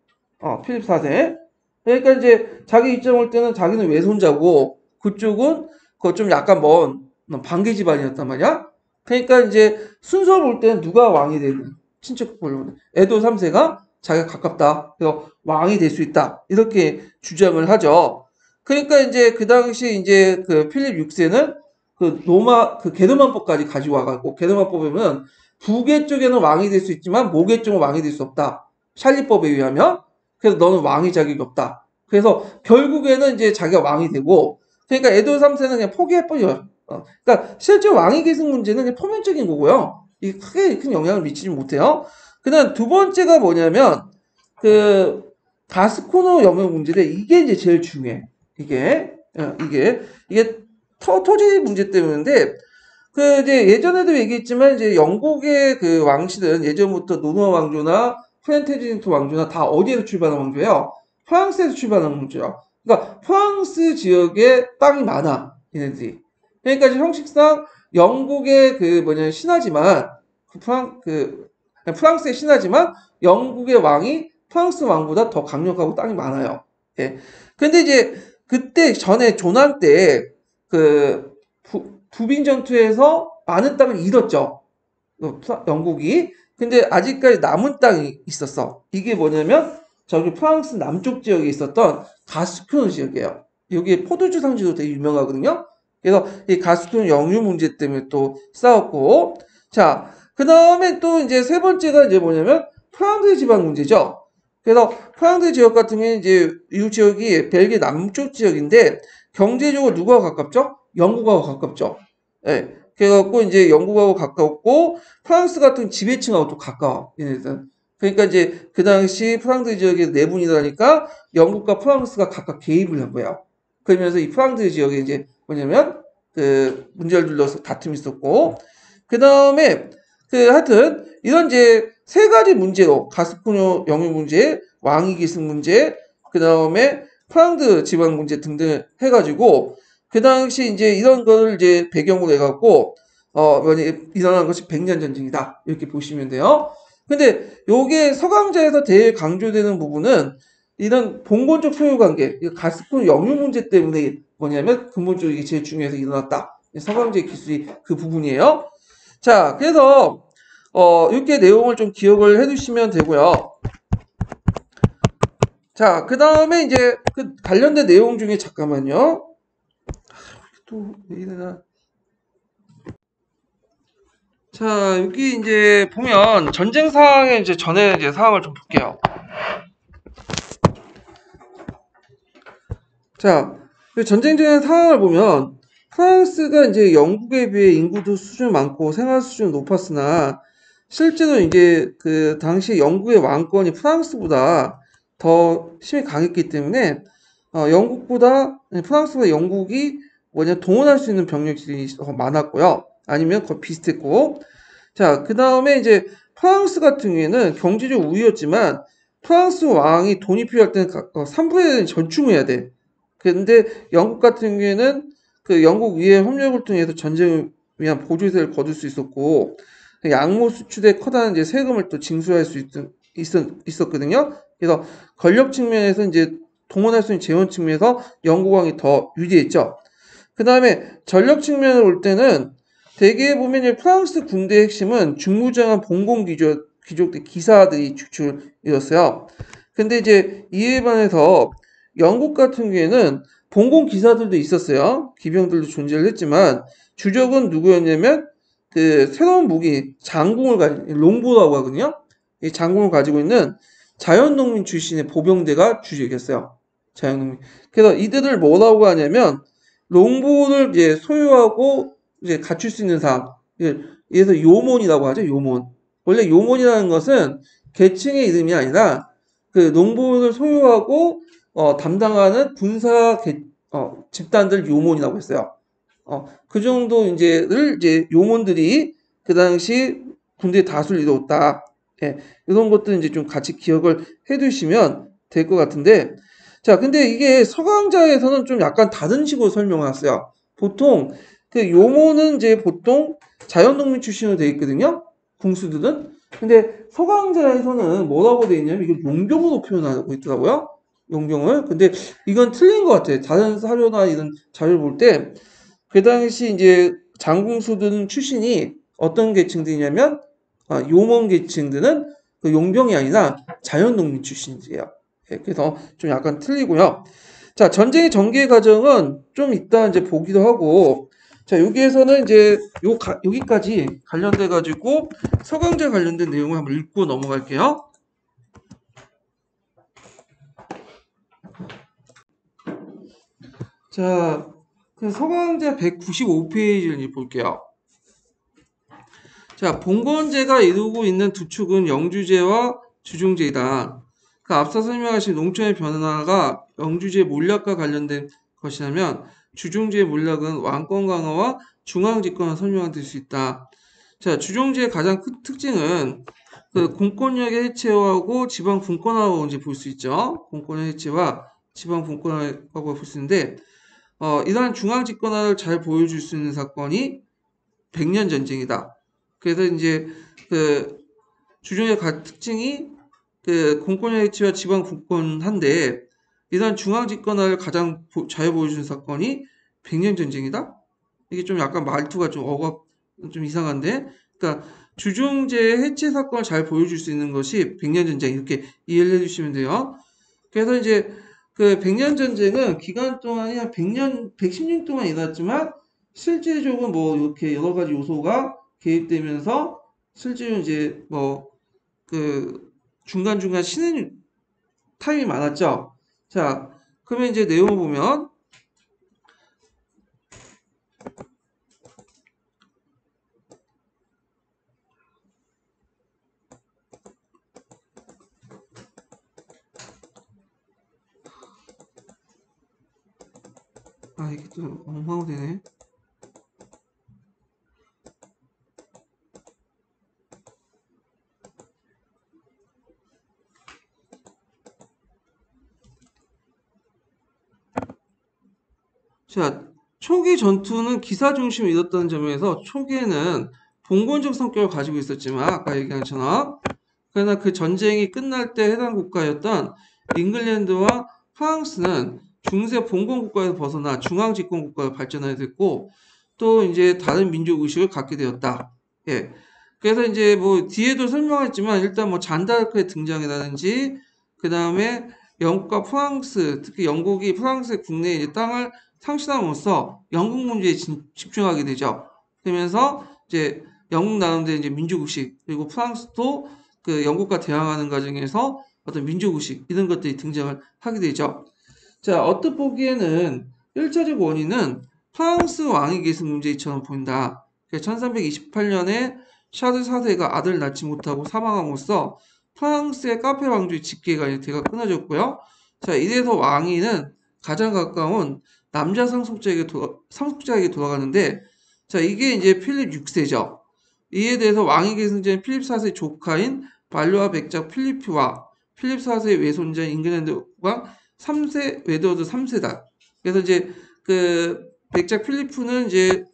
필립 4세. 그러니까 이제 자기 입장 볼 때는 자기는 외손자고 그쪽은 좀 약간 먼 반계 집안이었단 말이야. 그러니까 이제 순서 볼 때는 누가 왕이 되는 친척 보려면 에도 3세가 자기가 가깝다. 그래서 왕이 될 수 있다. 이렇게 주장을 하죠. 그러니까 이제 그 당시 이제 그 필립 6세는 그 게르만법까지 가지고 와가지고 게르만법이면 북계 쪽에는 왕이 될 수 있지만 모계 쪽은 왕이 될 수 없다. 샬리법에 의하면. 그래서 너는 왕이 자격이 없다. 그래서 결국에는 이제 자기가 왕이 되고 그러니까 에드워드 3세는 그냥 포기해버려요. 그러니까 실제 왕위 계승 문제는 그냥 표면적인 거고요. 이게 크게 큰 영향을 미치지 못해요. 그다음 두 번째가 뭐냐면 가스코너 영역 문제인데 이게 이제 제일 중요해. 이게 토지 문제 때문인데 이제 예전에도 얘기했지만 이제 영국의 그 왕실은 예전부터 노르마 왕조나 플랜테지니트 왕조나 다 어디에서 출발한 왕조예요? 프랑스에서 출발한 왕조예요. 그러니까 프랑스 지역에 땅이 많아. 얘네들이. 그러니까 지금 형식상 영국의 신하지만 프랑스의 신하지만 영국의 왕이 프랑스 왕보다 더 강력하고 땅이 많아요. 예. 근데 이제 그때 전에 조난 때 부빈 전투에서 많은 땅을 잃었죠. 영국이. 근데 아직까지 남은 땅이 있었어. 이게 뭐냐면 저기 프랑스 남쪽 지역에 있었던 가스코너 지역이에요. 여기 포도주 상지도 되게 유명하거든요. 그래서 이 가스코너 영유 문제 때문에 또 싸웠고, 자, 그 다음에 또 이제 세 번째가 이제 뭐냐면 프랑드 지방 문제죠. 그래서 프랑드 지역 같은 경우에 이제 이 지역이 벨기에 남쪽 지역인데 경제적으로 누구와 가깝죠? 영국하고 가깝죠. 예. 그래갖고 이제 영국하고 가깝고 프랑스 같은 지배층하고 또 가까워. 얘네들. 그러니까 이제 그 당시 프랑드 지역에 내분이라니까 영국과 프랑스가 각각 개입을 한 거예요. 그러면서 이 프랑드 지역에 이제 뭐냐면 문제를 둘러서 다툼이 있었고 그 다음에 하여튼 이런 이제 세 가지 문제로 가스코너 영유 문제, 왕위 계승 문제, 그 다음에 프랑드 지방 문제 등등 해가지고 그 당시 이제 이런 거를 이제 배경으로 해갖고 일어난 것이 백년 전쟁이다 이렇게 보시면 돼요. 근데 요게 서강자에서 제일 강조되는 부분은 이런 봉건적 소유관계, 가스코너 영유 문제 때문에 뭐냐면 근본적으로 이게 제일 중요해서 일어났다. 서강제의 기술이 그 부분이에요. 자, 그래서 이렇게 내용을 좀 기억을 해두시면 되고요. 자, 그 다음에 이제 관련된 내용 중에 잠깐만요. 또 왜 이러나? 자, 여기 이제 보면 전쟁 상황에 이제 전에 이제 상황을 좀 볼게요. 자, 전쟁 전의 상황을 보면 프랑스가 이제 영국에 비해 인구도 수준 많고 생활 수준 높았으나 실제로 이제 그 당시 영국의 왕권이 프랑스보다 더 힘이 강했기 때문에 프랑스보다 영국이 동원할 수 있는 병력들이 더 많았고요. 아니면 거의 비슷했고. 자, 그 다음에 이제 프랑스 같은 경우에는 경제적 우위였지만 프랑스 왕이 돈이 필요할 때는 3분의 1은 전충해야 돼. 근데 영국 같은 경우에는 그 영국 위에 협력을 통해서 전쟁을 위한 보조세를 거둘 수 있었고 양모 수출에 커다란 이제 세금을 또 징수할 수 있었거든요. 그래서 권력 측면에서 이제 동원할 수 있는 재원 측면에서 영국왕이 더 유리했죠. 그 다음에 전력 측면을 올 때는 대개 보면 이제 프랑스 군대의 핵심은 중무장한 봉건 귀족들 기사들이 주축이었어요. 근데 이제 이에 반해서 영국 같은 경우에는 봉건 기사들도 있었어요. 기병들도 존재를 했지만 주적은 누구였냐면 그 새로운 무기 장궁을 가진 롱보라고 하거든요. 이 장궁을 가지고 있는 자연농민 출신의 보병대가 주적이었어요. 자연농민. 그래서 이들을 뭐라고 하냐면 롱보를 이제 소유하고 이제 갖출 수 있는 사람. 그래서 요몬이라고 하죠. 요몬. 원래 요몬이라는 것은 계층의 이름이 아니라 그 롱보를 소유하고 담당하는 집단들 요몬이라고 했어요. 그 정도 이제 요몬들이 그 당시 군대 다수를 이루었다. 예, 이런 것들 이제 좀 같이 기억을 해 두시면 될 것 같은데, 자, 근데 이게 서강자에서는 좀 약간 다른 식으로 설명을 했어요. 보통 그 요몬은 이제 보통 자연농민 출신으로 되어 있거든요. 궁수들은. 근데 서강자에서는 뭐라고 되어 있냐면 이걸 용병으로 표현하고 있더라고요. 용병을. 근데 이건 틀린 것 같아요. 다른 사료나 이런 자료를 볼 때 그 당시 이제 장궁수들 출신이 어떤 계층들이냐면 요몬 계층들은 그 용병이 아니라 자연농민 출신이에요. 예, 그래서 좀 약간 틀리고요. 자, 전쟁의 전개 과정은 좀 이따 이제 보기도 하고, 자, 여기에서는 이제 여기까지 관련돼 가지고 서강제 관련된 내용을 한번 읽고 넘어갈게요. 자, 그 서강제 195페이지를 볼게요. 자, 봉건제가 이루고 있는 두 축은 영주제와 주중제이다. 그 앞서 설명하신 농촌의 변화가 영주제 몰락과 관련된 것이라면 주중제의 몰락은 왕권 강화와 중앙 집권을 설명할 수 있다. 자, 주중제의 가장 큰 특징은 그 공권력의 해체하고 지방 분권화라고 이제 볼 수 있죠. 공권의 해체와 지방 분권화라고 볼 수 있는데, 이러한 중앙 집권화를 잘 보여줄 수 있는 사건이 백년 전쟁이다. 그래서 이제 그 주중의 특징이 그 공권력 해체와 지방 분권한데 이러한 중앙 집권화를 가장 잘 보여주는 사건이 백년 전쟁이다. 이게 좀 약간 말투가 좀 이상한데, 그러니까 주중제 해체 사건을 잘 보여줄 수 있는 것이 백년 전쟁 이렇게 이해를 해주시면 돼요. 그래서 이제 그 백년 전쟁은 기간 동안이 한 110년 동안 일어났지만 실제적으로 뭐 이렇게 여러 가지 요소가 개입되면서 실제로 이제 뭐 그 중간중간 쉬는 타임이 많았죠. 자, 그러면 이제 내용을 보면 이게 또 엉망으로 되네. 자, 초기 전투는 기사 중심을 이뤘다는 점에서 초기에는 봉건적 성격을 가지고 있었지만 아까 얘기한 것처럼 그러나 그 전쟁이 끝날 때 해당 국가였던 잉글랜드와 프랑스는 중세 봉건 국가에서 벗어나 중앙 집권 국가로 발전하게 됐고 또 이제 다른 민족 의식을 갖게 되었다. 예. 그래서 이제 뭐 뒤에도 설명했지만 일단 뭐 잔다르크의 등장이라든지 그 다음에 영국과 프랑스 특히 영국이 프랑스의 국내에 이제 땅을 상실함으로써 영국 문제에 집중하게 되죠. 그러면서 이제 영국 나름대로 이제 민족의식 그리고 프랑스도 그 영국과 대항하는 과정에서 어떤 민족의식 이런 것들이 등장을 하게 되죠. 자, 어떻게 보기에는 1차적 원인은 프랑스 왕위 계승 문제처럼 보인다. 1328년에 샤르 4세가 아들을 낳지 못하고 사망함으로써 프랑스의 카페 왕조의 직계가 대가 끊어졌고요. 자, 이래서 왕위는 가장 가까운 남자 상속자에게 돌아가는데, 자, 이게 이제 필립 6세죠. 이에 대해서 왕위 계승자인 필립 4세 조카인 발로아 백작 필리프와 필립 4세의 외손자인 잉글랜드 왕 3세, 에드워드 3세다. 그래서 이제 그 백작 필리프는 이제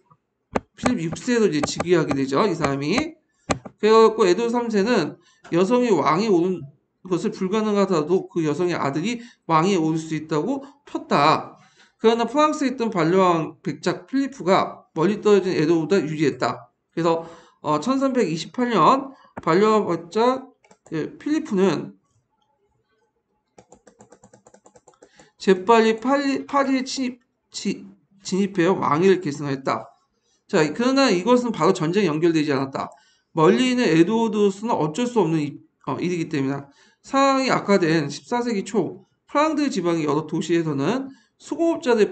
필립 6세로 이제 즉위하게 되죠. 이 사람이. 그래갖고 에드워드 3세는 여성이 왕이 오는 것을 불가능하다도 그 여성의 아들이 왕위에 오를 수 있다고 폈다. 그러나 프랑스에 있던 반려왕 백작 필리프가 멀리 떨어진 에드워드보다 유리했다. 그래서 1328년 반려왕 백작 필리프는 재빨리 파리에 진입하여 왕위를 계승하였다. 자, 그러나 이것은 바로 전쟁에 연결되지 않았다. 멀리 있는 에드워드로서는 어쩔 수 없는 일이기 때문이다. 상황이 악화된 14세기 초 프랑드 지방의 여러 도시에서는 수공업자들의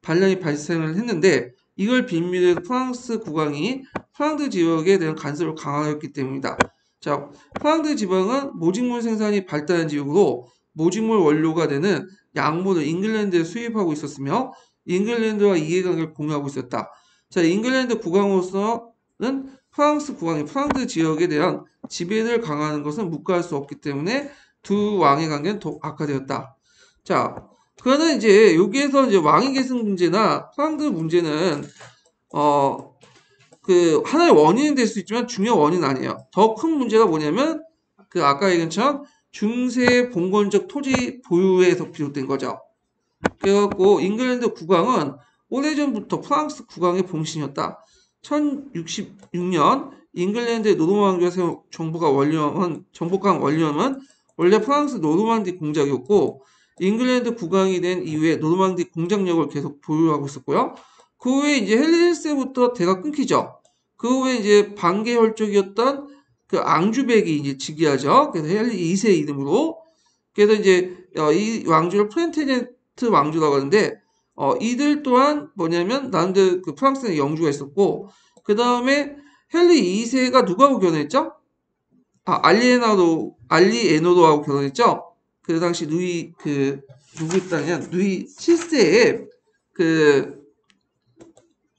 반란이 발생을 했는데 이걸 빌미로 프랑스 국왕이 프랑드 지역에 대한 간섭을 강화했기 때문이다. 자, 프랑드 지방은 모직물 생산이 발달한 지역으로 모직물 원료가 되는 약물을 잉글랜드에 수입하고 있었으며 잉글랜드와 이해관계를 공유하고 있었다. 자, 잉글랜드 국왕으로서는 프랑스 국왕이 프랑드 지역에 대한 지배를 강화하는 것은 묵과할 수 없기 때문에 두 왕의 관계는 더 악화되었다. 자, 그러나 이제 여기에서 이제 왕위 계승 문제나 프랑드 문제는 그 하나의 원인이 될 수 있지만 중요한 원인은 아니에요. 더 큰 문제가 뭐냐면 그 아까 얘기한 것처럼 중세 봉건적 토지 보유에서 비롯된 거죠. 그래갖고 잉글랜드 국왕은 오래전부터 프랑스 국왕의 봉신이었다. 1066년 잉글랜드의 노르망디가 세운 정복한 원리엄은 원래 프랑스 노르망디 공작이었고 잉글랜드 국왕이 된 이후에 노르망디 공작력을 계속 보유하고 있었고요. 그 후에 이제 헨리 1세부터 대가 끊기죠. 그 후에 이제 반개 혈족이었던 그 앙주백이 이제 즉위하죠. 그래서 헨리 2세 이름으로. 그래서 이제 이 왕조를 플랜테겐트 왕조라고 하는데 이들 또한 뭐냐면 나름대로 그 프랑스에 영주가 있었고 그 다음에 헨리 2세가 누구하고 결혼했죠? 알리에노도하고 결혼했죠. 그 당시 누이 누구였다냐 누이 7세의 그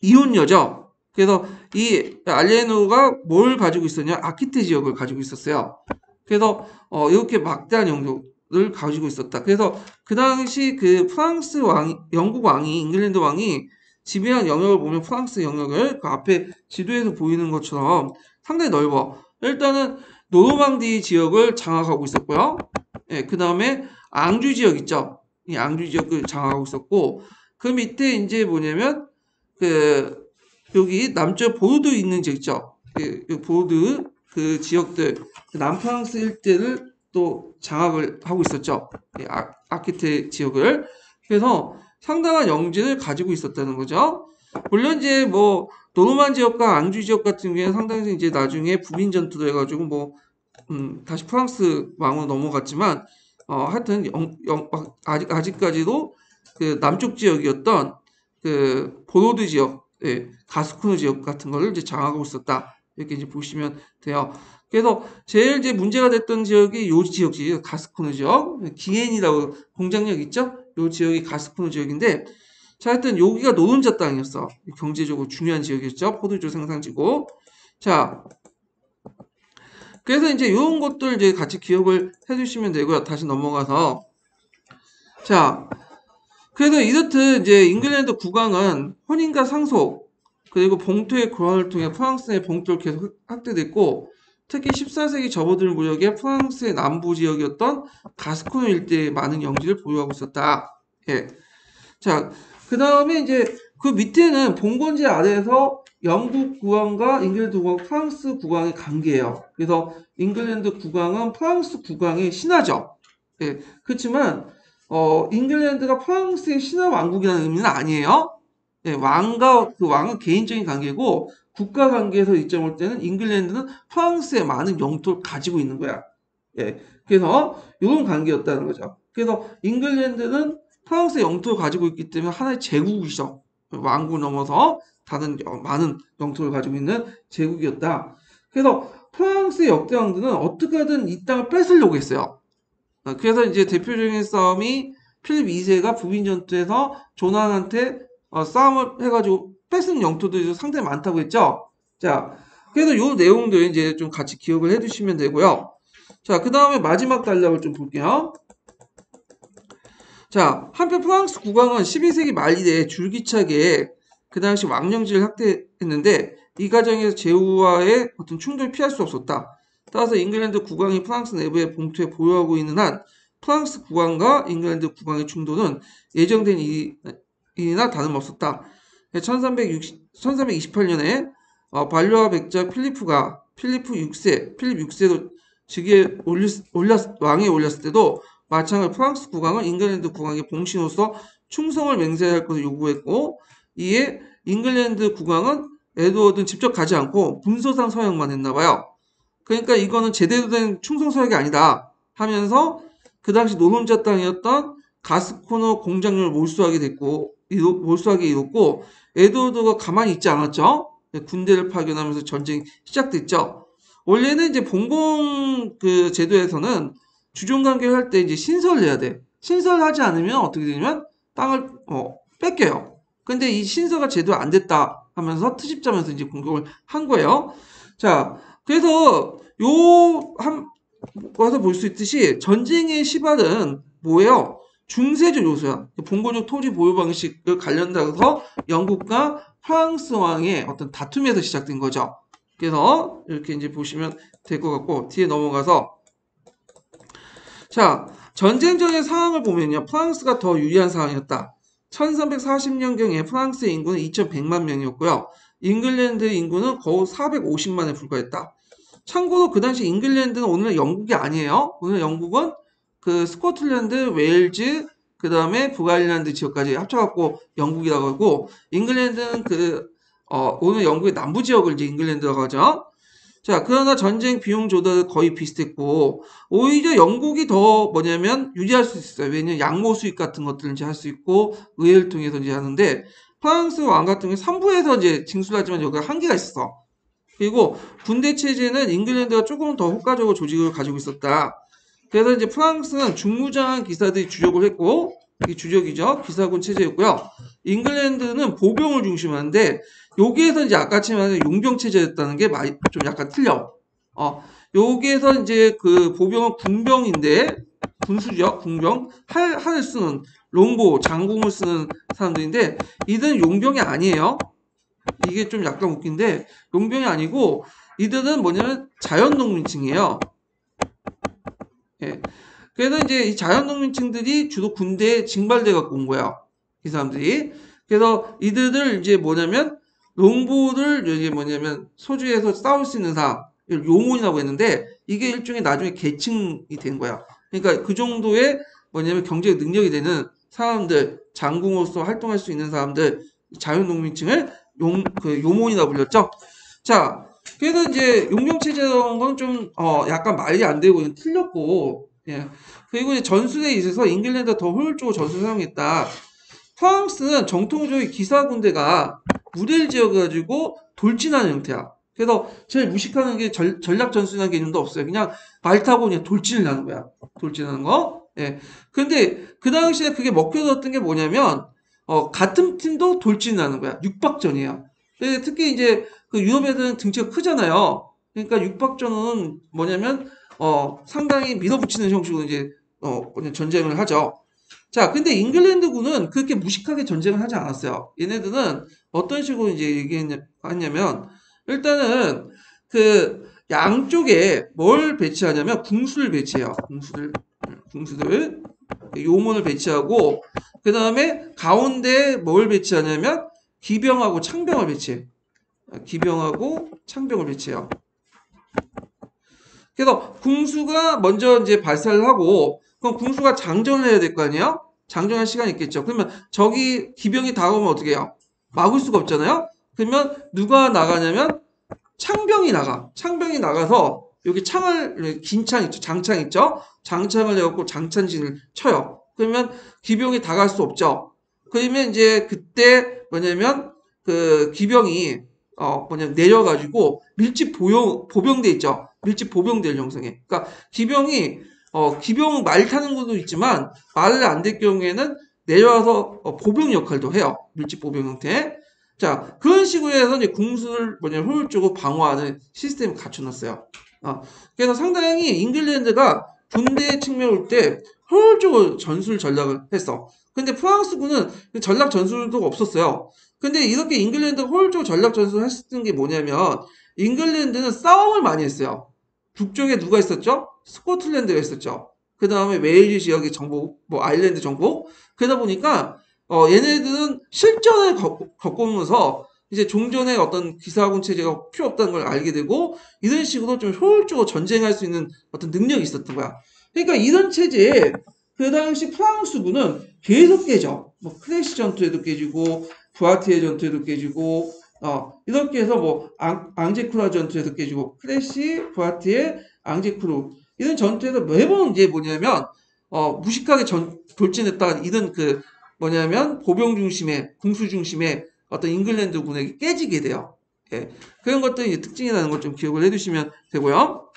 이혼녀죠. 그래서 이 알리에노가 뭘 가지고 있었냐? 아키테 지역을 가지고 있었어요. 그래서 이렇게 막대한 영역을 가지고 있었다. 그래서 그 당시 그 프랑스 영국 왕이 잉글랜드 왕이 지배한 영역을 보면 프랑스 영역을 그 앞에 지도에서 보이는 것처럼 상당히 넓어. 일단은 노르망디 지역을 장악하고 있었고요. 예, 그 다음에 앙주 지역 있죠. 이 앙주 지역을 장악하고 있었고 그 밑에 이제 뭐냐면 그 여기 남쪽 보르도 있는 지역 있죠. 보르도 그 지역들 그 남프랑스 일대를 또 장악을 하고 있었죠. 아키테 지역을. 그래서 상당한 영지를 가지고 있었다는 거죠. 물론 이제 뭐 노르만 지역과 앙주 지역 같은 경우에는 상당히 이제 나중에 북인 전투도 해가지고 다시 프랑스 왕으로 넘어갔지만 하여튼 아직까지도 그 남쪽 지역이었던 그 보로드 지역, 가스코르 지역 같은 거를 이제 장악하고 있었다. 이렇게 이제 보시면 돼요. 그래서 제일 이제 문제가 됐던 지역이 요 지역이에요. 가스코르 지역. 기엔이라고 공장역 있죠? 요 지역이 가스코르 지역인데, 자, 하여튼 여기가 노른자 땅이었어. 경제적으로 중요한 지역이었죠. 포도주 생산지고. 자, 그래서 이제 이런 것들 이제 같이 기억을 해주시면 되고요. 다시 넘어가서. 자, 그래서 이렇듯 이제 잉글랜드 국왕은 혼인과 상속, 그리고 봉투의 교환을 통해 프랑스의 봉투를 계속 확대됐고, 특히 14세기 접어들 무렵에 프랑스의 남부 지역이었던 가스코르 일대에 많은 영지를 보유하고 있었다. 예. 자, 그 다음에 이제 그 밑에는 봉건제 아래에서 영국 국왕과 잉글랜드 국왕, 프랑스 국왕의 관계예요. 그래서 잉글랜드 국왕은 프랑스 국왕의 신하죠. 예. 그렇지만 잉글랜드가 프랑스의 신하 왕국이라는 의미는 아니에요. 예, 왕과 그 왕은 개인적인 관계고 국가 관계에서 입장 볼 때는 잉글랜드는 프랑스의 많은 영토를 가지고 있는 거야. 예, 그래서 이런 관계였다는 거죠. 그래서 잉글랜드는 프랑스 영토를 가지고 있기 때문에 하나의 제국이죠. 왕국 넘어서 다른 많은 영토를 가지고 있는 제국이었다. 그래서 프랑스의 역대 왕들은 어떻게 하든 이 땅을 뺏으려고 했어요. 그래서 이제 대표적인 싸움이 필립 2세가 부빈 전투에서 조난한테 싸움을 해가지고 뺏은 영토들이 상당히 많다고 했죠. 자, 그래서 요 내용들 이제 좀 같이 기억을 해두시면 되고요. 자, 그 다음에 마지막 단락을 좀 볼게요. 자, 한편 프랑스 국왕은 12세기 말 이래 줄기차게 그 당시 왕령제를 확대했는데 이 과정에서 제후와의 어떤 충돌을 피할 수 없었다. 따라서 잉글랜드 국왕이 프랑스 내부의 봉투에 보유하고 있는 한 프랑스 국왕과 잉글랜드 국왕의 충돌은 예정된 일이나 다름없었다. 1328년에 반려와 백작 필리프 6세도 즉위에 왕에 올렸을 때도 마찬가지로 프랑스 국왕은 잉글랜드 국왕의 봉신으로서 충성을 맹세할 것을 요구했고 이에 잉글랜드 국왕은 에드워드는 직접 가지 않고 문서상 서약만 했나봐요. 그러니까 이거는 제대로 된 충성 서약이 아니다 하면서 그 당시 노른자 땅이었던 가스코너 공장을 몰수하게 이뤘고 에드워드가 가만히 있지 않았죠. 군대를 파견하면서 전쟁이 시작됐죠. 원래는 이제 봉건 그 제도에서는 주종 관계를 할 때 이제 신설을 해야 돼. 신설을 하지 않으면 어떻게 되냐면 땅을 뺏겨요. 근데 이 신설가 제대로 안 됐다 하면서 트집자면서 이제 공격을 한 거예요. 자, 그래서 와서 볼 수 있듯이 전쟁의 시발은 뭐예요? 중세적 요소야. 봉건적 토지 보유 방식을 관련돼서 영국과 프랑스 왕의 어떤 다툼에서 시작된 거죠. 그래서 이렇게 이제 보시면 될 것 같고 뒤에 넘어가서 자, 전쟁전의 상황을 보면요. 프랑스가 더 유리한 상황이었다. 1340년경에 프랑스의 인구는 2100만 명이었고요. 잉글랜드의 인구는 거의 450만에 불과했다. 참고로 그 당시 잉글랜드는 오늘의 영국이 아니에요. 오늘 영국은 그 스코틀랜드, 웨일즈, 그 다음에 북아일랜드 지역까지 합쳐갖고 영국이라고 하고, 잉글랜드는 오늘 영국의 남부 지역을 이제 잉글랜드라고 하죠. 자, 그러나 전쟁 비용 조달은 거의 비슷했고, 오히려 영국이 더 뭐냐면 유리할 수 있어요. 왜냐면 양모 수익 같은 것들을 이제 할 수 있고, 의회를 통해서 이제 하는데, 프랑스 왕 같은 경우에 3부에서 이제 징수하지만 여기가 한계가 있어. 그리고 군대 체제는 잉글랜드가 조금 더 효과적으로 조직을 가지고 있었다. 그래서 이제 프랑스는 중무장한 기사들이 주력을 했고, 이게 주력이죠. 기사군 체제였고요. 잉글랜드는 보병을 중심하는데, 여기에서 이제 아까처럼 말한 용병 체제였다는 게 좀 약간 틀려. 여기에서 이제 그 보병은 군병인데, 군수죠. 군병. 활을 쓰는, 롱보, 장궁을 쓰는 사람들인데, 이들은 용병이 아니에요. 이게 좀 약간 웃긴데, 용병이 아니고, 이들은 뭐냐면 자연농민층이에요. 예. 그래서 이제 이 자연농민층들이 주로 군대에 징발돼 갖고 온 거야. 이 사람들이. 그래서 이들을 이제 뭐냐면, 롱보를 이제 뭐냐면, 소주에서 싸울 수 있는 사람, 요몬이라고 했는데, 이게 일종의 나중에 계층이 된 거야. 그러니까 그 정도의 뭐냐면 경제 능력이 되는 사람들, 장궁으로서 활동할 수 있는 사람들, 자연농민층을 요몬이라고 불렸죠. 자, 그래서 이제 용병체제라는 건 좀 약간 말이 안 되고 틀렸고, 예. 그리고 이제 전술에 있어서 잉글랜드가 더 효율적으로 전술을 사용했다. 프랑스는 정통적인 기사 군대가 무대를 지어가지고 돌진하는 형태야. 그래서 제일 무식하는 게 전략 전술이라는 개념도 없어요. 그냥 말 타고 그냥 돌진을 하는 거야. 돌진하는 거. 예. 근데 그 당시에 그게 먹혀졌던 게 뭐냐면 같은 팀도 돌진을 하는 거야. 육박전이에요. 특히 이제 그 유럽 애들은 등치가 크잖아요. 그러니까 육박전은 뭐냐면 상당히 밀어붙이는 형식으로 이제 전쟁을 하죠. 자, 근데 잉글랜드군은 그렇게 무식하게 전쟁을 하지 않았어요. 얘네들은 어떤 식으로 이제 얘기했냐면 일단은 그 양쪽에 뭘 배치하냐면 궁수를 배치해요. 궁수들 요문을 배치하고 그 다음에 가운데 뭘 배치하냐면 기병하고 창병을 배치해. 기병하고 창병을 배치해요. 그래서 궁수가 먼저 이제 발사를 하고 그럼 궁수가 장전을 해야 될 거 아니에요? 장전할 시간이 있겠죠. 그러면 저기 기병이 다가오면 어떻게 해요? 막을 수가 없잖아요. 그러면 누가 나가냐면 창병이 나가. 창병이 나가서 여기 긴 창 있죠. 장창 있죠. 장창을 해갖고 장찬진을 쳐요. 그러면 기병이 다 갈 수 없죠. 그러면 이제 그때 뭐냐면 그 기병이 뭐냐면 내려가지고 밀집 보병대 있죠. 밀집 보병대를 형성해. 그러니까 기병이 기병 말 타는 것도 있지만 말을 안 될 경우에는 내려와서 보병 역할도 해요. 밀집 보병 형태. 자, 그런 식으로 해서 이제 궁수를 뭐냐면 효율적으로 방어하는 시스템을 갖춰놨어요. 그래서 상당히 잉글랜드가 군대 측면에 올 때 효율적으로 전술 전략을 했어. 근데 프랑스군은 전략 전술도 없었어요. 근데 이렇게 잉글랜드가 효율적으로 전략 전술을 했던 게 뭐냐면 잉글랜드는 싸움을 많이 했어요. 북쪽에 누가 있었죠? 스코틀랜드가 있었죠. 그 다음에 웨일즈 지역의 정복, 뭐 아일랜드 정복. 그러다 보니까 얘네들은 실전을 겪으면서 이제 종전의 어떤 기사군 체제가 필요 없다는 걸 알게 되고 이런 식으로 좀 효율적으로 전쟁할 수 있는 어떤 능력이 있었던 거야. 그러니까 이런 체제에 그 당시 프랑스군은 계속 깨져. 뭐 크레시 전투에도 깨지고 부아티에 전투에도 깨지고 이렇게 해서 뭐 앙제쿠라 전투에도 깨지고 크레시, 부아티에, 앙제쿠르 이런 전투에서 매번 이제 뭐냐면 무식하게 돌진했다가 이런 그 뭐냐면 보병 중심의 궁수 중심의 어떤 잉글랜드 군에게 깨지게 돼요. 예. 그런 것들이 특징이라는 걸 좀 기억을 해두시면 되고요.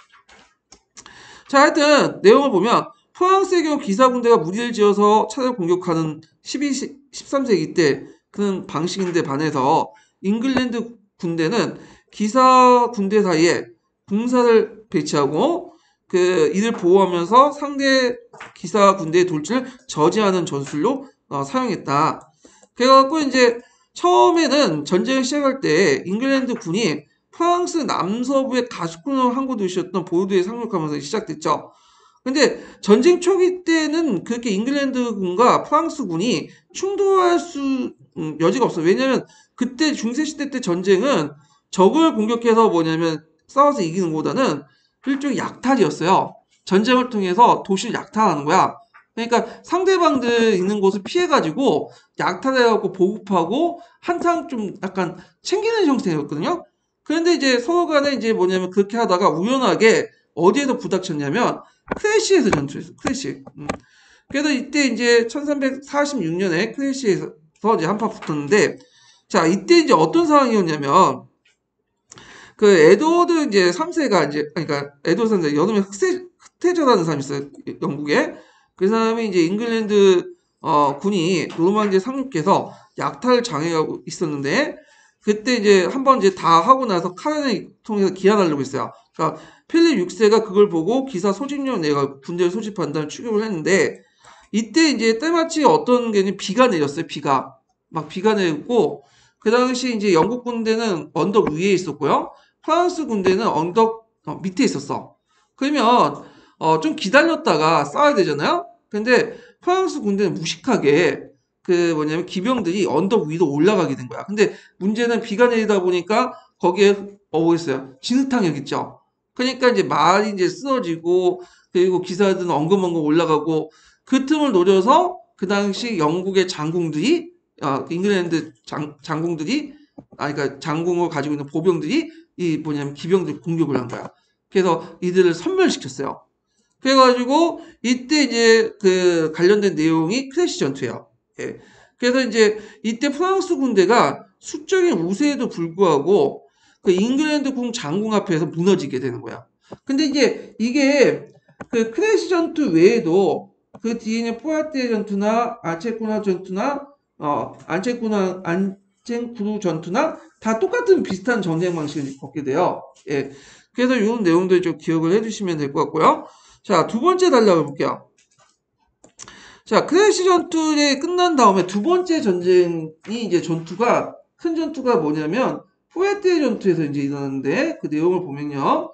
자, 하여튼 내용을 보면 프랑스의 경우 기사 군대가 무리를 지어서 차를 공격하는 13세기 때 그런 방식인데 반해서 잉글랜드 군대는 기사 군대 사이에 군사를 배치하고 그 이를 보호하면서 상대 기사 군대의 돌진을 저지하는 전술로 사용했다. 그래갖고 이제 처음에는 전쟁을 시작할 때 잉글랜드 군이 프랑스 남서부의 가스쿠르 항구 도시였던 보르도에 상륙하면서 시작됐죠. 근데 전쟁 초기 때는 그렇게 잉글랜드군과 프랑스군이 충돌할 여지가 없어요. 왜냐면 그때 중세시대 때 전쟁은 적을 공격해서 뭐냐면 싸워서 이기는 것보다는 일종의 약탈이었어요. 전쟁을 통해서 도시를 약탈하는 거야. 그러니까 상대방들 있는 곳을 피해가지고 약탈해갖고 보급하고 한탕 좀 약간 챙기는 형태였거든요. 그런데 이제 서로 간에 이제 뭐냐면 그렇게 하다가 우연하게 어디에서 부닥쳤냐면 크래시에서 전투했어. 크래시. 그래서 이때 이제 1346년에 크래시에서 이제 한판 붙었는데 자 이때 이제 어떤 상황이었냐면 그 에드워드 이제 3세가 이제 그러니까 에드워드 3세 여름에 흑태저라는 사람이 있어요. 영국에. 그 사람이 이제 잉글랜드 군이 노르망디에 상륙해서 약탈 장애하고 있었는데 그때 이제 한번 이제 다 하고 나서 카렌을 통해서 기한하려고 했어요. 그러니까 필립 6세가 그걸 보고 기사 소집령 내가 군대를 소집한다는 추격을 했는데 이때 이제 때마치 어떤 게 비가 내렸어요. 막 비가 내렸고 그 당시 이제 영국 군대는 언덕 위에 있었고요. 프랑스 군대는 언덕 밑에 있었어. 그러면 좀 기다렸다가 싸워야 되잖아요. 근데 프랑스 군대는 무식하게 그 뭐냐면 기병들이 언덕 위로 올라가게 된 거야. 근데 문제는 비가 내리다 보니까 거기에 뭐겠어요? 진흙탕 있죠. 그러니까 이제 말이 이제 쓰러지고 그리고 기사들은 엉금엉금 올라가고 그 틈을 노려서 그 당시 영국의 장군들이 잉글랜드 장군들이 그러니까 장궁을 가지고 있는 보병들이 이 뭐냐면 기병들 공격을 한 거야. 그래서 이들을 섬멸시켰어요. 그래가지고 이때 이제 그 관련된 내용이 크래시 전투예요. 예. 그래서 이제 이때 프랑스 군대가 수적인 우세에도 불구하고 그 잉글랜드 궁 장궁 앞에서 무너지게 되는 거야. 근데 이제 이게 그 크래시 전투 외에도 그 뒤에 있는 포아티에 전투나 아체쿠나 전투나 안첸쿠루 전투나 다 똑같은 비슷한 전쟁 방식을 겪게 돼요. 예. 그래서 이런 내용들 좀 기억을 해주시면 될 것 같고요. 자, 두 번째 단락을 볼게요. 자, 크래시 전투에 끝난 다음에 두 번째 전쟁이 이제 큰 전투가 뭐냐면, 포에티에 전투에서 이제 일어났는데, 그 내용을 보면요.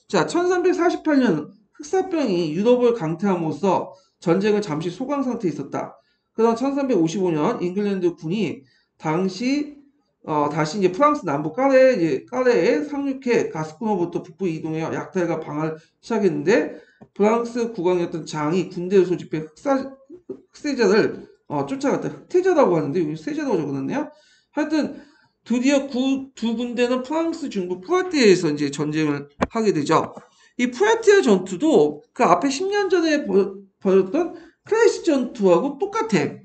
자, 1348년 흑사병이 유럽을 강타함으로써 전쟁을 잠시 소강 상태에 있었다. 그다음 1355년 잉글랜드 군이 다시 이제 프랑스 남부 까레에 상륙해 가스코너부터 북부 이동해 약탈과 방어를 시작했는데 프랑스 국왕이었던 장이 군대를 소집해 흑세자를 쫓아갔다. 흑태자라고 하는데 여기 세자라고 적어놨네요. 하여튼 드디어 두 군대는 프랑스 중부 푸아티에서 이제 전쟁을 하게 되죠. 이 푸아티에 전투도 그 앞에 10년 전에 벌였던 클래식 전투하고 똑같아.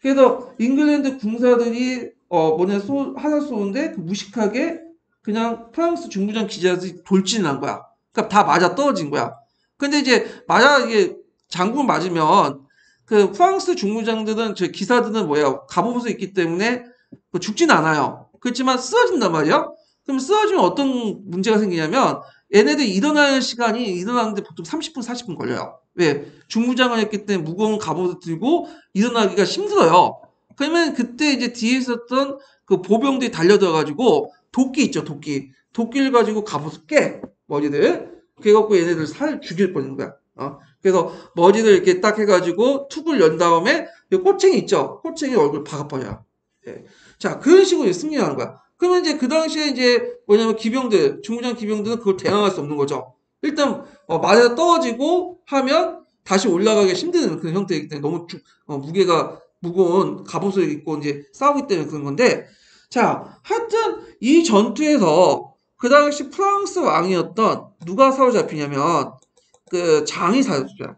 그래서 잉글랜드 군사들이 하나 쏘는데 그 무식하게 그냥 프랑스 중부장 기자들이 돌진을 한 거야. 그러니까 다 맞아 떨어진 거야. 근데 이제 이게 장군 맞으면 그 프랑스 중무장들은 저 기사들은 뭐야 갑옷을 입기 때문에 뭐 죽진 않아요. 그렇지만 쓰러진단 말이야. 그럼 쓰러지면 어떤 문제가 생기냐면 얘네들 일어나는 시간이 일어나는데 보통 30분 40분 걸려요. 왜? 중무장을 했기 때문에 무거운 갑옷을 들고 일어나기가 힘들어요. 그러면 그때 이제 뒤에 있었던 그 보병들이 달려들어가지고 도끼 있죠, 도끼. 도끼를 가지고 갑옷을 깨, 머리를. 그래갖고 얘네들 살 죽일 뻔인 거야. 그래서 머리를 이렇게 딱 해가지고 툭을 연 다음에 꼬챙이 있죠? 꼬챙이 얼굴 박아버려요. 예. 자, 그런 식으로 승리하는 거야. 그러면 이제 그 당시에 이제 뭐냐면 기병들, 중무장 기병들은 그걸 대항할 수 없는 거죠. 일단 맞아 떨어지고 하면 다시 올라가기 힘든 그런 형태이기 때문에 너무 무게가 무거운 갑옷을 입고 이제 싸우기 때문에 그런 건데, 자, 하여튼 이 전투에서 그 당시 프랑스 왕이었던 누가 사로잡히냐면 그 장이 사로잡혀요.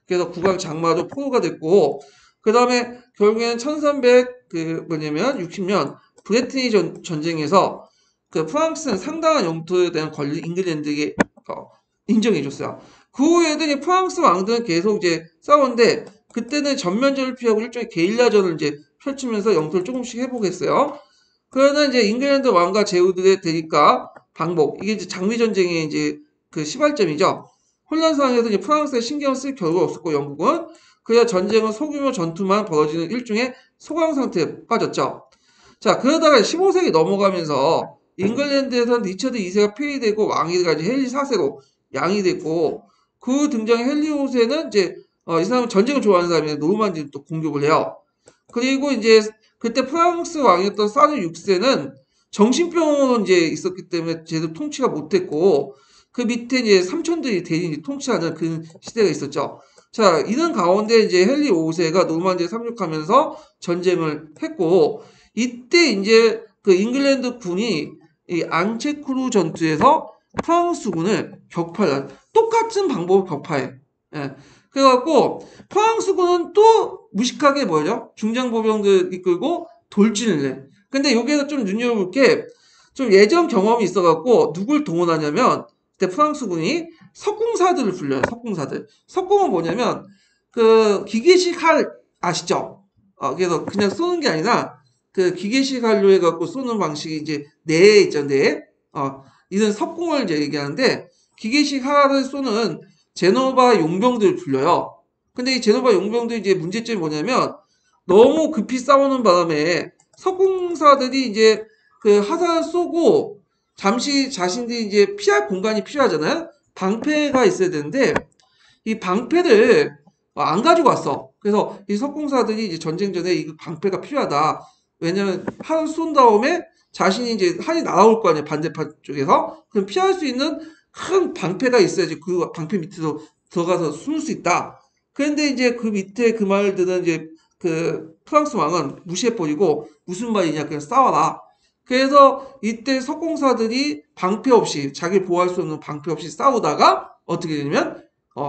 그래서 국왕 장마도 포로가 됐고, 그 다음에 결국에는 1360년 브레트니 전쟁에서 그 프랑스는 상당한 영토에 대한 권리 잉글랜드에게 인정해줬어요. 그 후에도 이제 프랑스 왕들은 계속 이제 싸웠는데 그때는 전면전을 피하고 일종의 게릴라전을 이제 펼치면서 영토를 조금씩 회복했어요. 그러나 이제 잉글랜드 왕과 제후들의 대립과 방목, 이게 이제 장미 전쟁의 이제 그 시발점이죠. 혼란 상황에서 이제 프랑스에 신경을 쓸 겨루가 없었고 영국은 그야 전쟁은 소규모 전투만 벌어지는 일종의 소강 상태에 빠졌죠. 자, 그러다가 15세기 넘어가면서 잉글랜드에서는 리처드 2세가 폐위되고 왕이 이제 헨리 4세로 양이 됐고 그 등장의 헨리 5세는 이제 이 사람은 전쟁을 좋아하는 사람인데 노르만디를 또 공격을 해요. 그리고 이제 그때 프랑스 왕이었던 사르 6세는 정신병으로 이제 있었기 때문에 제대로 통치가 못했고 그 밑에 이제 삼촌들이 대신 통치하는 그 시대가 있었죠. 자, 이런 가운데 이제 헨리 5세가 노르만디에 상륙하면서 전쟁을 했고 이때 이제 그 잉글랜드 군이 이 앙체크루 전투에서 프랑스군을 격파한 똑같은 방법을 격파해. 예. 그래갖고 프랑스군은 또 무식하게 뭐죠? 중장보병들 이끌고 돌진을 해. 근데 여기에서 좀 눈여겨볼 게 좀 예전 경험이 있어갖고 누굴 동원하냐면 그때 프랑스군이 석궁사들을 불려요. 석궁사들. 석궁은 뭐냐면 그 기계식 활 아시죠? 그래서 그냥 쏘는 게 아니라 그 기계식 활로 해갖고 쏘는 방식이 이제 뇌에 있죠, 뇌에. 이런 석궁을 이제 얘기하는데 기계식 활을 쏘는 제노바 용병들을 불려요. 근데 이 제노바 용병들이 이제 문제점이 뭐냐면 너무 급히 싸우는 바람에 석궁사들이 이제 그 화살을 쏘고 잠시 자신들이 이제 피할 공간이 필요하잖아요. 방패가 있어야 되는데 이 방패를 안 가지고 왔어. 그래서 이 석궁사들이 이제 전쟁 전에 이 방패가 필요하다. 왜냐면 활을 쏜 다음에 자신이 이제 활이 날아올 거 아니에요. 반대편 쪽에서. 그럼 피할 수 있는 큰 방패가 있어야지 그 방패 밑으로 들어가서 숨을 수 있다. 그런데 이제 그 밑에 그 말들은 이제 그 프랑스 왕은 무시해버리고 무슨 말이냐 그냥 싸워라. 그래서 이때 석공사들이 방패 없이 자기 보호할 수 없는 방패 없이 싸우다가 어떻게 되냐면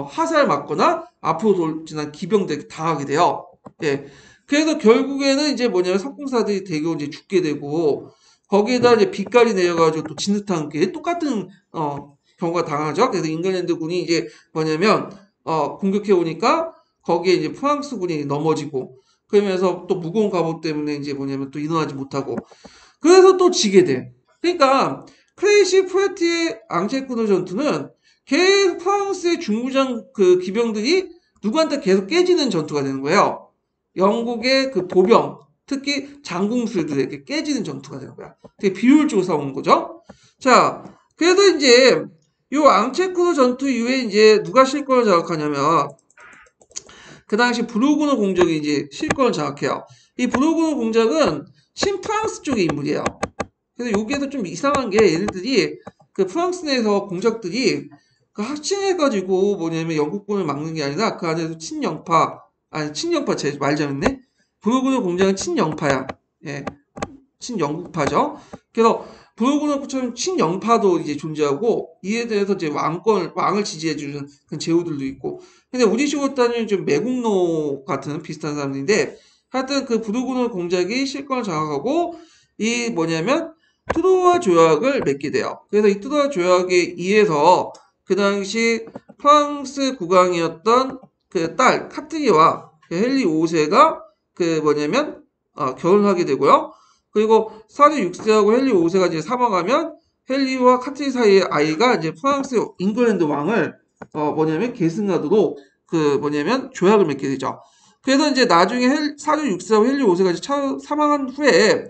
화살 맞거나 앞으로 돌진한 기병들에게 당하게 돼요. 예. 그래서 결국에는 이제 뭐냐면 석공사들이 대거 이제 죽게 되고 거기에다 이제 빛깔이 내려가지고 또 진흙탕 게 똑같은 경우가 당하죠. 그래서 잉글랜드 군이 이제 뭐냐면 공격해 오니까 거기에 이제 프랑스 군이 넘어지고 그러면서 또 무거운 갑옷 때문에 이제 뭐냐면 또 일어나지 못하고 그래서 또 지게 돼. 그러니까 크레이시 프레티의 앙체크루 전투는 계속 프랑스의 중무장 그 기병들이 누구한테 계속 깨지는 전투가 되는 거예요. 영국의 그 보병, 특히 장궁술들에게 깨지는 전투가 되는 거야. 되게 비효율적으로 싸우는 거죠. 자, 그래도 이제 요 앙체크루 전투 이후에 이제 누가 실권을 장악하냐면 그 당시 브루그노 공작이 이제 실권을 장악해요. 이 브루그노 공작은 친프랑스 쪽의 인물이에요. 그래서 여기에서 좀 이상한 게 얘네들이 그 프랑스 내에서 공작들이 그 합친해가지고 뭐냐면 영국군을 막는 게 아니라 그 안에서 친영파 제 말 잘했네. 브루그노 공작은 친영파야. 예, 친영국파죠. 그래서 부르고노프처럼 친영파도 이제 존재하고 이에 대해서 이제 왕을 지지해주는 그런 제후들도 있고. 근데 우리시고타는 좀 매국노 같은 비슷한 사람들인데 하여튼 그 부르고노 공작이 실권을 장악하고 이 뭐냐면 트로아 조약을 맺게 돼요. 그래서 이 트로아 조약에 의해서 그 당시 프랑스 국왕이었던 그 딸 카트리와 그 헨리 5세가 그 뭐냐면 결혼하게 되고요. 그리고 사르 6세하고 헨리 5세가 이제 사망하면 헨리와 카트리 사이의 아이가 이제 프랑스 잉글랜드 왕을 뭐냐면 계승하도록 그 뭐냐면 조약을 맺게 되죠. 그래서 이제 나중에 사르 6세하고 헨리 5세가 이제 사망한 후에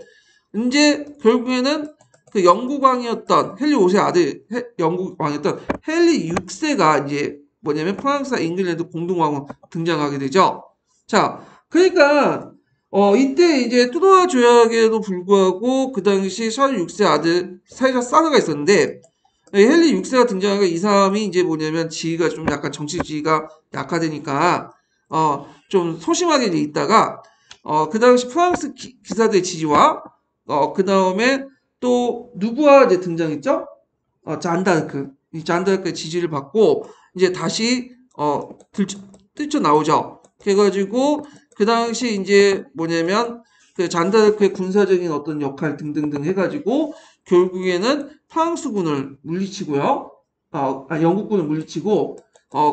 이제 결국에는 그 영국 왕이었던 헨리 5세 아들 영국 왕이었던 헨리 6세가 이제 뭐냐면 프랑스와 잉글랜드 공동왕으로 등장하게 되죠. 자, 그러니까 이때 이제 트로아 조약에도 불구하고 그 당시 샤르 6세 아들 사이가 사르가 있었는데 헨리 6세가 등장하니까 이 사람이 이제 뭐냐면 지위가 좀 약간 정치 지위가 약화되니까 좀 소심하게 있다가 그 당시 프랑스 기사들의 지지와 그 다음에 또 누구와 이제 등장했죠? 잔다르크. 이 잔다르크의 지지를 받고 이제 다시 뛰쳐 나오죠. 그래가지고 그 당시 이제 뭐냐면 그 잔다르크의 군사적인 어떤 역할 등등등 해가지고 결국에는 프랑스군을 물리치고요. 영국군을 물리치고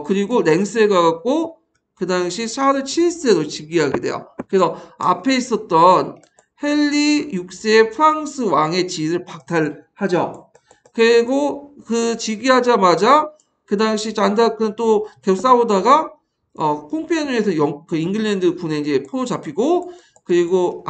그리고 랭스에 가갖고 그 당시 샤르 7세로 즉위하게 돼요. 그래서 앞에 있었던 헨리 6세의 프랑스 왕의 지위를 박탈하죠. 그리고 그 즉위하자마자 그 당시 잔다르크는 또 계속 싸우다가 콩페뉴에서 그 잉글랜드 군에 이제 포로 잡히고 그리고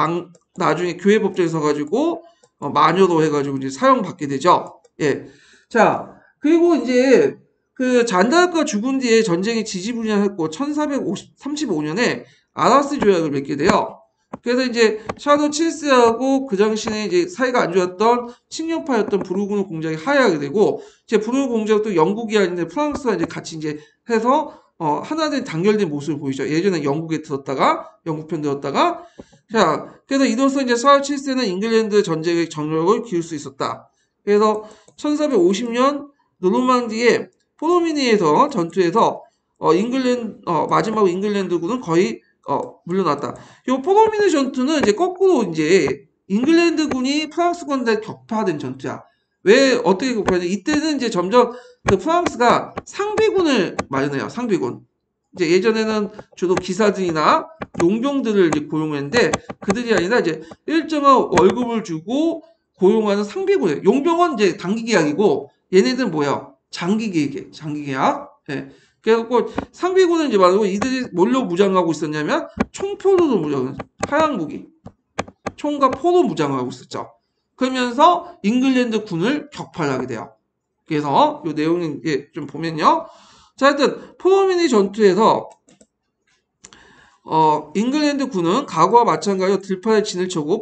나중에 교회 법정에 서가지고 마녀로 해가지고 이제 사형받게 되죠. 예. 자, 그리고 이제 그 잔다르크가 죽은 뒤에 전쟁이 지지부진했고 1435년에 아라스 조약을 맺게 돼요. 그래서 이제 샤르 7세하고 그 당시에 이제 사이가 안 좋았던 친영파였던 부르고노 공작이 하야하게 되고 이제 부르고노 공작도 영국이 아닌데 프랑스와 이제 같이 이제 해서 하나된 단결된 모습을 보이죠. 예전에 영국에 들었다가 영국 편 들었다가 자 그래서 이로써 이제 샤르 7세는 잉글랜드 전쟁의 정력을 기울 수 있었다. 그래서 1450년 노르망디의 포로미니에서 전투에서 마지막 잉글랜드군은 거의 물러났다. 요 포로미니 전투는 이제 거꾸로 이제 잉글랜드군이 프랑스군과 격파된 전투야. 왜 어떻게 격파냐? 이때는 이제 점점 그 프랑스가 상비군을 마련해요. 상비군. 이제 예전에는 주로 기사들이나 용병들을 이제 고용했는데 그들이 아니라 이제 일정한 월급을 주고 고용하는 상비군이에요. 용병은 이제 단기 계약이고 얘네들은 뭐야? 장기 계약. 예. 그래갖고 상비군은 이제 말하고 이들이 뭘로 무장하고 있었냐면 총포로도 무장, 하향무기, 총과 포로 무장하고 있었죠. 그러면서 잉글랜드 군을 격파를 하게 돼요. 그래서 이 내용은 좀 보면요. 자, 하여튼 포로미니 전투에서 잉글랜드 군은 과거와 마찬가지로 들판에 진을 쳤고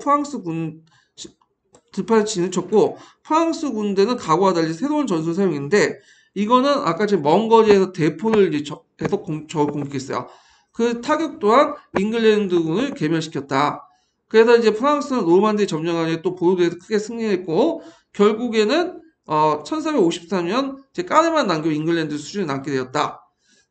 프랑스 군대는 과거와 달리 새로운 전술을 사용했는데 이거는 아까 지금 먼 거리에서 대포를 이제 계속 공격했어요. 그 타격 또한 잉글랜드군을 괴멸시켰다. 그래서 이제 프랑스는 노르만디 점령하에 또 보르도에서 크게 승리했고 결국에는 1453년 이제 까르만 남겨 잉글랜드 수준에 남게 되었다.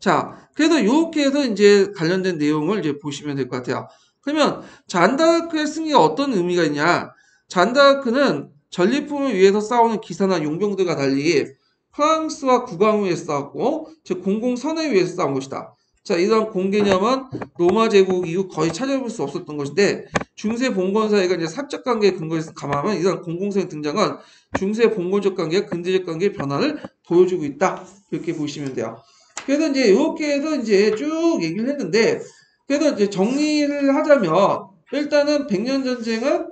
자, 그래서 이렇게 해서 이제 관련된 내용을 이제 보시면 될 것 같아요. 그러면 잔다르크의 승리가 어떤 의미가 있냐? 잔다르크는 전리품을 위해서 싸우는 기사나 용병들과 달리 프랑스와 국왕을 위해서 싸웠고 즉 공공선을 위해서 싸운 것이다. 자, 이러한 공개념은 로마 제국 이후 거의 찾아볼 수 없었던 것인데 중세 봉건 사회가 이제 사적 관계에 근거해서 감안하면 이러한 공공선의 등장은 중세 봉건적 관계와 근대적 관계의 변화를 보여주고 있다. 이렇게 보시면 돼요. 그래서 이제 이렇게 해서 이제 쭉 얘기를 했는데 그래서 이제 정리를 하자면 일단은 백년 전쟁은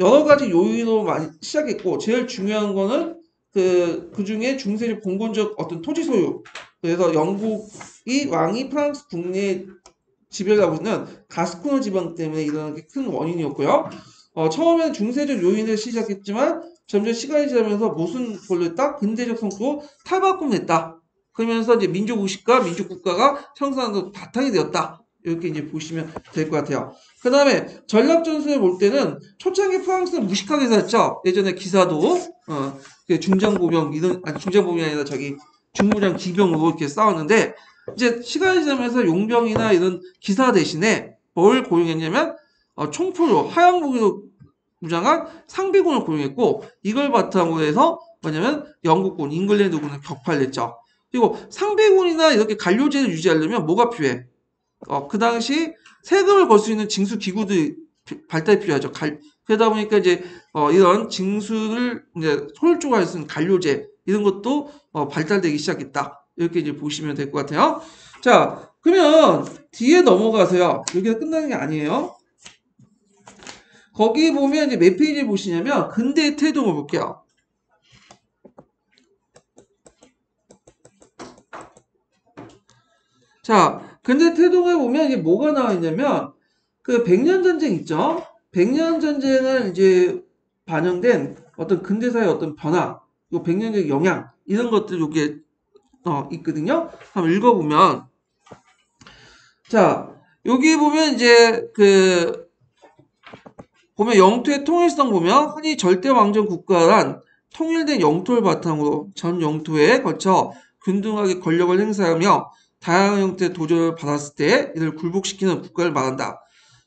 여러 가지 요인으로 많이 시작했고 제일 중요한 거는 그 중에 중세적 봉건적 어떤 토지 소유. 그래서 영국이 왕이 프랑스 국내에 지배하고 있는 가스코너 지방 때문에 일어난 게 큰 원인이었고요. 처음에는 중세적 요인을 시작했지만 점점 시간이 지나면서 무슨 걸로 했다? 근대적 성격으로 탈바꿈했다. 그러면서 이제 민족 의식과 민족 국가가 형성하는 바탕이 되었다. 이렇게 이제 보시면 될 것 같아요. 그 다음에 전략전술을 볼 때는 초창기 프랑스는 무식하게 샀죠. 예전에 기사도 중장보병 이런 아니 중장보병이 아니라 저기 중무장 기병으로 이렇게 싸웠는데 이제 시간이 지나면서 용병이나 이런 기사 대신에 뭘 고용했냐면 총포로 하얀무기로 무장한 상비군을 고용했고 이걸 바탕으로 해서 뭐냐면 영국군, 잉글랜드군을 격파했죠. 그리고 상비군이나 이렇게 관료제를 유지하려면 뭐가 필요해? 그 당시 세금을 걸 수 있는 징수 기구들이 발달이 필요하죠. 그러다 보니까 이제 이런 징수를 이제 효율적으로 할 수 있는 관료제 이런 것도 발달되기 시작했다. 이렇게 이제 보시면 될 것 같아요. 자, 그러면 뒤에 넘어가서요. 여기가 끝나는 게 아니에요. 거기 보면 이제 몇 페이지 보시냐면 근대의 태동을 볼게요. 자, 근대 태동에 보면 이게 뭐가 나와 있냐면 그 백년 전쟁 있죠? 백년 전쟁을 이제 반영된 어떤 근대사의 어떤 변화, 요 백년적 영향 이런 것들 여기에 있거든요. 한번 읽어보면 자, 여기 보면 이제 보면 영토의 통일성 보면 흔히 절대 왕정 국가란 통일된 영토를 바탕으로 전 영토에 걸쳐 균등하게 권력을 행사하며 다양한 형태의 도전을 받았을 때 이를 굴복시키는 국가를 말한다.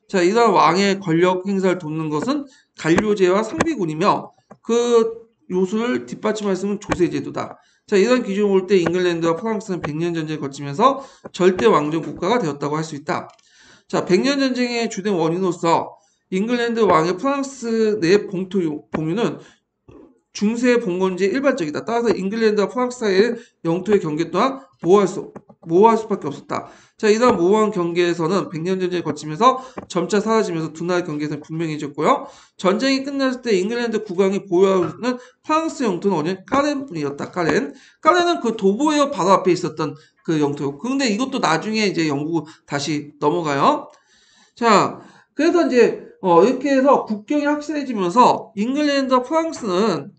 자, 이러한 왕의 권력 행사를 돕는 것은 관료제와 상비군이며 그 요소를 뒷받침할 수 있는 조세제도다. 자, 이런 기준을 볼 때 잉글랜드와 프랑스는 100년 전쟁을 거치면서 절대 왕정 국가가 되었다고 할 수 있다. 자, 100년 전쟁의 주된 원인으로서 잉글랜드 왕의 프랑스 내 봉투 공유는 중세 봉건제 일반적이다. 따라서 잉글랜드와 프랑스 사이의 영토의 경계 또한 모호할 수밖에 없었다. 자, 이러한 모호한 경계에서는 100년 전쟁을 거치면서 점차 사라지면서 두 나라의 경계에서는 분명해졌고요. 전쟁이 끝났을 때 잉글랜드 국왕이 보유하고 있는 프랑스 영토는 어느 까렌뿐이었다. 까렌은 그 도보에어 바로 앞에 있었던 그 영토요. 그런데 이것도 나중에 이제 영국 다시 넘어가요. 자, 그래서 이제 이렇게 해서 국경이 확실해지면서 잉글랜드와 프랑스는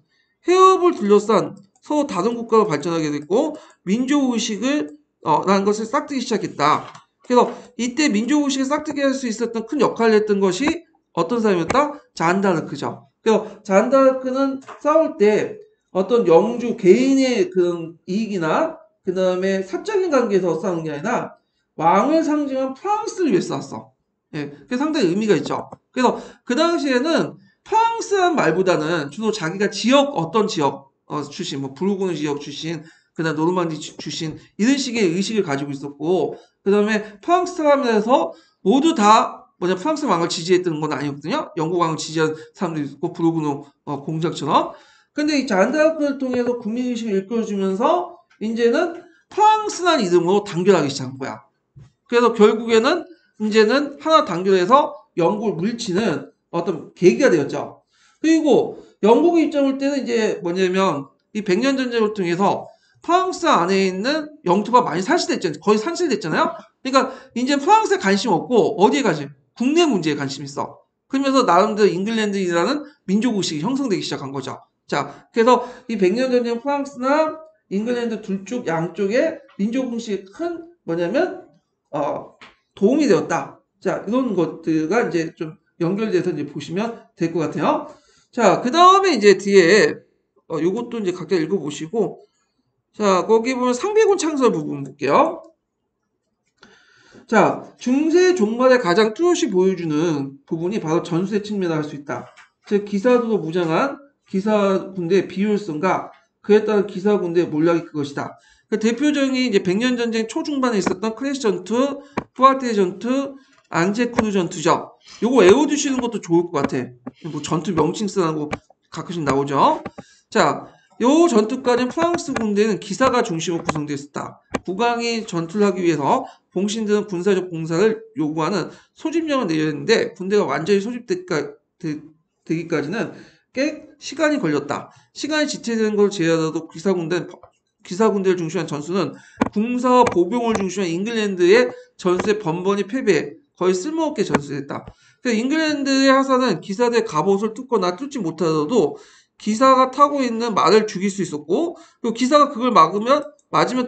해협을 둘러싼 서로 다른 국가로 발전하게 됐고 민족의식을 라는 것을 싹트기 시작했다. 그래서 이때 민족의식을 싹트게 할 수 있었던 큰 역할을 했던 것이 어떤 사람이었다? 잔다르크죠. 그래서 잔다르크는 싸울 때 어떤 영주 개인의 그런 이익이나 그 다음에 사적인 관계에서 싸우는 게 아니라 왕을 상징한 프랑스를 위해 싸웠어. 예, 그게 상당히 의미가 있죠. 그래서 그 당시에는 프랑스란 말보다는 주로 자기가 어떤 지역 출신, 뭐 부르고느 지역 출신, 그다음 노르망디 출신 이런 식의 의식을 가지고 있었고, 그다음에 프랑스 사람들에서 모두 다 프랑스 왕을 지지했던 건 아니거든요. 영국 왕을 지지한 사람도 있고 부르고느 공작처럼. 근데 이 잔다르크를 통해서 국민의식을 일깨워주면서 이제는 프랑스란 이름으로 단결하기 시작한 거야. 그래서 결국에는 이제는 하나 단결해서 영국을 물리치는 어떤 계기가 되었죠. 그리고 영국의 입장을 때는 이제 뭐냐면 이 100년 전쟁을 통해서 프랑스 안에 있는 영토가 많이 산실됐잖아요. 거의 산실됐잖아요. 그러니까 이제 프랑스에 관심 없고 어디에 관심? 국내 문제에 관심 있어. 그러면서 나름대로 잉글랜드라는 민족의식이 형성되기 시작한 거죠. 자, 그래서 이 100년 전쟁 프랑스나 잉글랜드 둘 쪽 양쪽에 민족의식이 큰 뭐냐면 도움이 되었다. 자, 이런 것들가 이제 좀 연결돼서 이제 보시면 될 것 같아요. 자, 그 다음에 이제 뒤에 요것도 이제 각자 읽어보시고, 자, 거기 보면 상비군 창설 부분 볼게요. 자, 중세 종말에 가장 뚜렷이 보여주는 부분이 바로 전술의 측면을 할 수 있다. 즉, 기사도로 무장한 기사 군대의 비효율성과 그에 따른 기사 군대의 몰락이 그것이다. 그 대표적인 이제 100년 전쟁 초중반에 있었던 크레시 전투, 푸아르테 전투, 안제쿠르 전투죠. 요거 외워두시는 것도 좋을 것 같아. 뭐 전투 명칭 쓰라고 가끔씩 나오죠. 자, 요 전투까지는 프랑스 군대는 기사가 중심으로 구성되어 있었다. 국왕이 전투를 하기 위해서 봉신들은 군사적 봉사를 요구하는 소집령을 내렸는데 군대가 완전히 소집되기까지는 꽤 시간이 걸렸다. 시간이 지체되는 걸 제외하고도 기사군대를 중심한 전수는 궁사와 보병을 중심한 잉글랜드의 전수에 번번이 패배해 거의 쓸모없게 전수됐다. 그래서 잉글랜드의 하사는 기사들의 갑옷을 뚫거나 뚫지 못하더라도 기사가 타고 있는 말을 죽일 수 있었고, 그리고 기사가 그걸 맞으면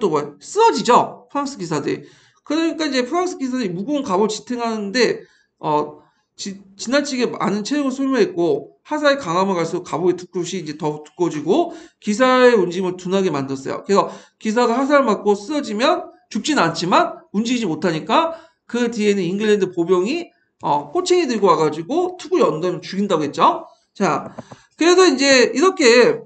또 뭐야? 쓰러지죠. 프랑스 기사들이. 그러니까 이제 프랑스 기사들이 무거운 갑옷을 지탱하는데 지나치게 많은 체력을 소모했고 하사의 강함을 갈수록 갑옷의 툭굿이 이제 더 두꺼워지고 기사의 움직임을 둔하게 만들었어요. 그래서 기사가 하사를 맞고 쓰러지면 죽진 않지만 움직이지 못하니까 그 뒤에는 잉글랜드 보병이 꼬챙이 들고 와가지고 툭을 연다면 죽인다고 했죠. 자, 그래서 이제 이렇게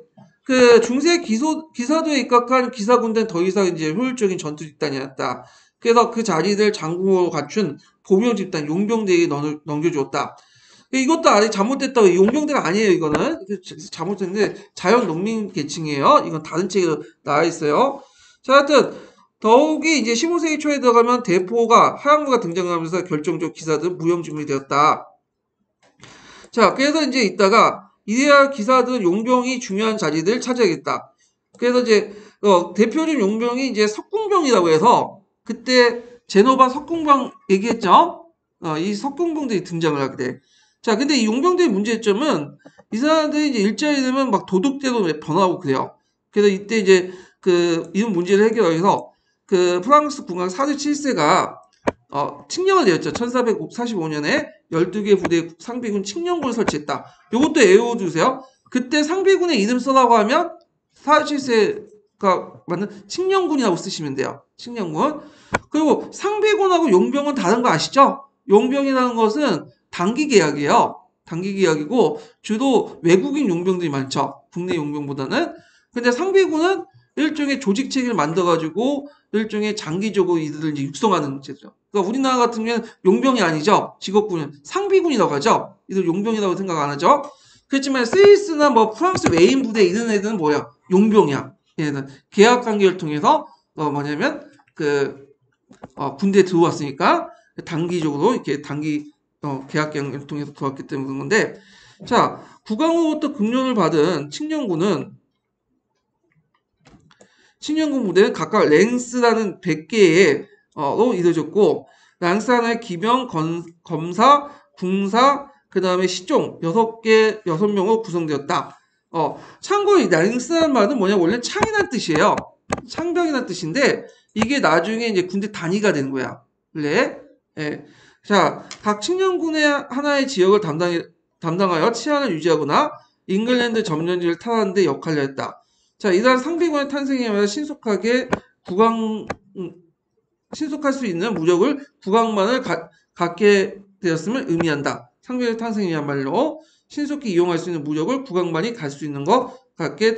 그 중세 기사도에 입각한 기사 군대는 더 이상 이제 효율적인 전투 집단이 아니었다. 그래서 그 자리를 장구로 갖춘 보병 집단 용병대에게 넘겨주었다. 이것도 아직 잘못됐다고. 용병대가 아니에요. 이거는 잘못됐는데 자연 농민 계층이에요. 이건 다른 책에 나와 있어요. 자, 하여튼 더욱이 이제 15세기 초에 들어가면 대포가 하양부가 등장하면서 결정적 기사들 무용지물이 되었다. 자, 그래서 이제 이따가 이데아 기사들 용병이 중요한 자리들을 차지하겠다. 그래서 이제 대표적인 용병이 이제 석궁병이라고 해서 그때 제노바 석궁병 얘기했죠. 이 석궁병들이 등장을 하게 돼. 자, 근데 이 용병들의 문제점은 이 사람들이 이제 일자리 되면 막 도둑대로 변하고 그래요. 그래서 이때 이제 이런 문제를 해결하기 위해서 프랑스 국왕 사르 7세가 칙령을 내렸죠. 1445년에 12개 부대의 상비군 칙령군을 설치했다. 요것도 외워두세요. 그때 상비군의 이름 써라고 하면 사르 7세가 맞는 칙령군이라고 쓰시면 돼요. 칙령군. 그리고 상비군하고 용병은 다른 거 아시죠? 용병이라는 것은 단기 계약이에요. 단기 계약이고 주로 외국인 용병들이 많죠. 국내 용병보다는. 근데 상비군은 일종의 조직 체계를 만들어가지고 일종의 장기적으로 이들을 이제 육성하는 제도죠. 그러니까 우리나라 같은 경우는 용병이 아니죠. 직업군은 상비군이라고 하죠. 이들 용병이라고 생각 안 하죠. 그렇지만 스위스나 뭐 프랑스 외인 부대 이런 애들은 뭐야? 용병이야. 얘는 계약 관계를 통해서 뭐냐면 군대에 들어왔으니까 단기적으로 이렇게 단기 계약 관계를 통해서 들어왔기 때문에 그런 건데, 자, 국왕으로부터 급료를 받은 칙령군은 칙령군 부대는 각각 랭스라는 100개의 로 이루어졌고, 랭스라는 기병, 검사, 궁사, 그 다음에 시종 6명으로 구성되었다. 참고로 이 랭스라는 말은 뭐냐, 원래 창이란 뜻이에요. 창병이란 뜻인데 이게 나중에 이제 군대 단위가 되는 거야. 원래. 예. 자, 각 칙령군의 하나의 지역을 담당하여 치안을 유지하거나 잉글랜드 점령지를 탐하는 데 역할을 했다. 자, 이러한 상비군의 탄생에 의해 신속할 수 있는 무력을 국왕만을 갖게 되었음을 의미한다. 상비군의 탄생이야말로 신속히 이용할 수 있는 무력을 국왕만이 갈 수 있는 것 갖게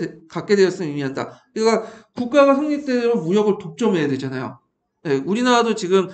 되었음을 의미한다. 그러니까 국가가 성립되려면 무력을 독점해야 되잖아요. 네, 우리나라도 지금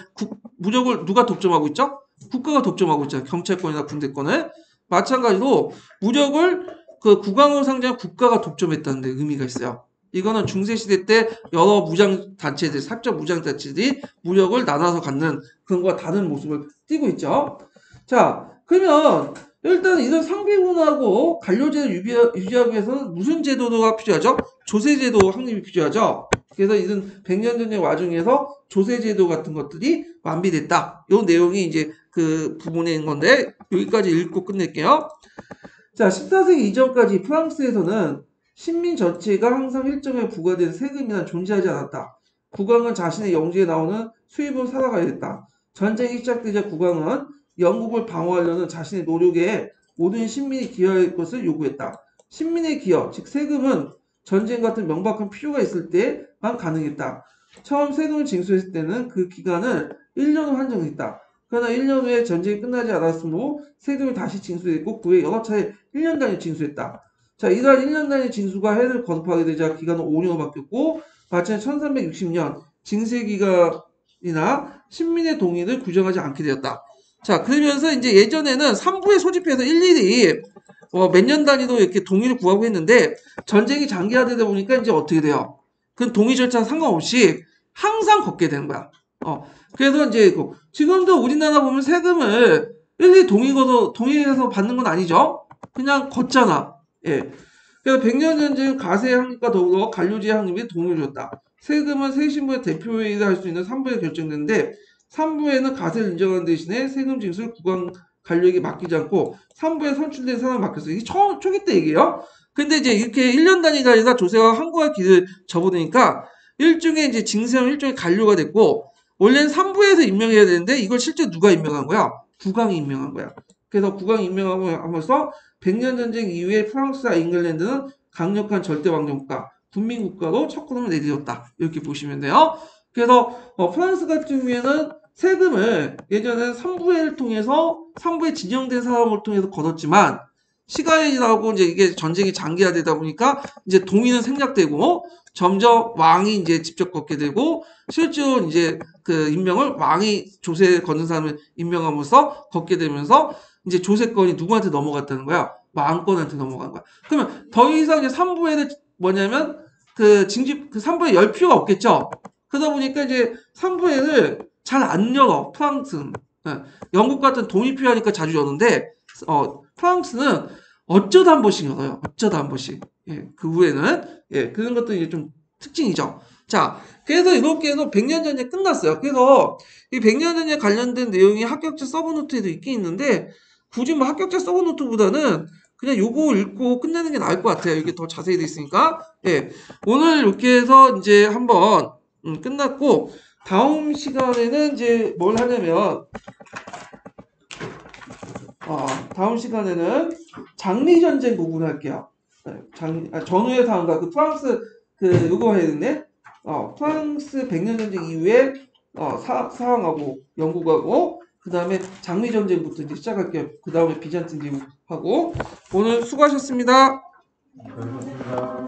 무력을 누가 독점하고 있죠? 국가가 독점하고 있잖아요. 경찰권이나 군대권을. 마찬가지로 무력을 국왕으로 상징한 국가가 독점했다는 데 의미가 있어요. 이거는 중세시대 때 여러 무장단체들, 사적 무장단체들이 무력을 나눠서 갖는 그런 거와 다른 모습을 띠고 있죠. 자, 그러면 일단 이런 상비군하고 관료제를 유지하기 위해서는 무슨 제도가 필요하죠? 조세제도 확립이 필요하죠. 그래서 이런 100년 전의 와중에서 조세제도 같은 것들이 완비됐다. 이 내용이 이제 그 부분에 있는 건데 여기까지 읽고 끝낼게요. 자, 14세기 이전까지 프랑스에서는 신민 전체가 항상 일정에 부과된 세금이나 존재하지 않았다. 국왕은 자신의 영지에 나오는 수입으로 살아가야 했다. 전쟁이 시작되자 국왕은 영국을 방어하려는 자신의 노력에 모든 신민이 기여할 것을 요구했다. 신민의 기여, 즉 세금은 전쟁 같은 명백한 필요가 있을 때만 가능했다. 처음 세금을 징수했을 때는 그 기간을 1년으로 한정했다. 그러나 1년 후에 전쟁이 끝나지 않았으므로 세금이 다시 징수됐고 그 후에 여러 차례 1년 단위 징수했다. 자, 이러한 1년 단위 징수가 해를 거듭하게 되자 기간은 5년으로 바뀌었고 마침 1360년 징세기간이나 신민의 동의를 규정하지 않게 되었다. 자, 그러면서 이제 예전에는 3부에 소집해서 일일이 몇 년 단위도 이렇게 동의를 구하고 했는데 전쟁이 장기화되다 보니까 이제 어떻게 돼요? 그 동의 절차 상관없이 항상 걷게 되는 거야. 그래서 이제 지금도 우리나라 보면 세금을 일일이 동의해서 받는 건 아니죠? 그냥 걷잖아. 예. 그래서 100년 전쟁 가세 확립과 더불어 관료제 확립에 동의를 줬다. 세금은 세신부의 대표회의를 할 수 있는 3부에 결정되는데 3부에는 가세를 인정하는 대신에 세금 징수를 국왕 관료에게 맡기지 않고 3부에 선출된 사람을 맡겼어요. 이게 초기 때 얘기예요. 근데 이제 이렇게 1년 단위가 아니라 조세가 한국의 길을 접어드니까 일종의 이제 징세형 일종의 관료가 됐고 원래는 3부에서 임명해야 되는데 이걸 실제 누가 임명한 거야? 국왕이 임명한 거야. 그래서 국왕 임명하면서 100년 전쟁 이후에 프랑스와 잉글랜드는 강력한 절대 왕정국가, 군민국가로 첫 걸음을 내디뎠다. 이렇게 보시면 돼요. 그래서 프랑스 같은 경우에는 세금을 예전에는 삼부회를 통해서 삼부에 진영된 사람을 통해서 걷었지만 시간이 지나고 이제 이게 전쟁이 장기화되다 보니까 이제 동의는 생략되고 점점 왕이 이제 직접 걷게 되고 실제로 이제 그 임명을 왕이 조세 걷는 사람을 임명함으로써 걷게 되면서 이제 조세권이 누구한테 넘어갔다는 거야? 왕권한테 넘어간 거야. 그러면 더 이상 이제 삼부회를 뭐냐면 그 징집 그 삼부회 열 필요가 없겠죠. 그러다 보니까 이제 삼부회를 잘 안 열어 프랑스는. 예. 영국 같은 돈이 필요하니까 자주 여는데 프랑스는 어쩌다 한 번씩 열어요. 어쩌다 한 번씩. 예, 그 후에는 그런 것도 이제 좀 특징이죠. 자, 그래서 이렇게 해서 100년 전쟁 끝났어요. 그래서 이 100년 전쟁 관련된 내용이 합격자 서브노트에도 있긴 있는데 굳이 뭐 합격자 서브노트보다는 그냥 요거 읽고 끝내는 게 나을 것 같아요. 이게 더 자세히 돼 있으니까. 예, 오늘 이렇게 해서 이제 한번 끝났고 다음 시간에는 이제 뭘 하냐면 다음 시간에는 장리전쟁 부분 할게요. 전후의 상황과 그 프랑스 그 요거 해야 되네. 프랑스 100년 전쟁 이후에 상하고 영국하고 그 다음에 장리전쟁부터 이제 시작할게요. 그 다음에 비잔틴 제국하고 오늘 수고하셨습니다. 고맙습니다.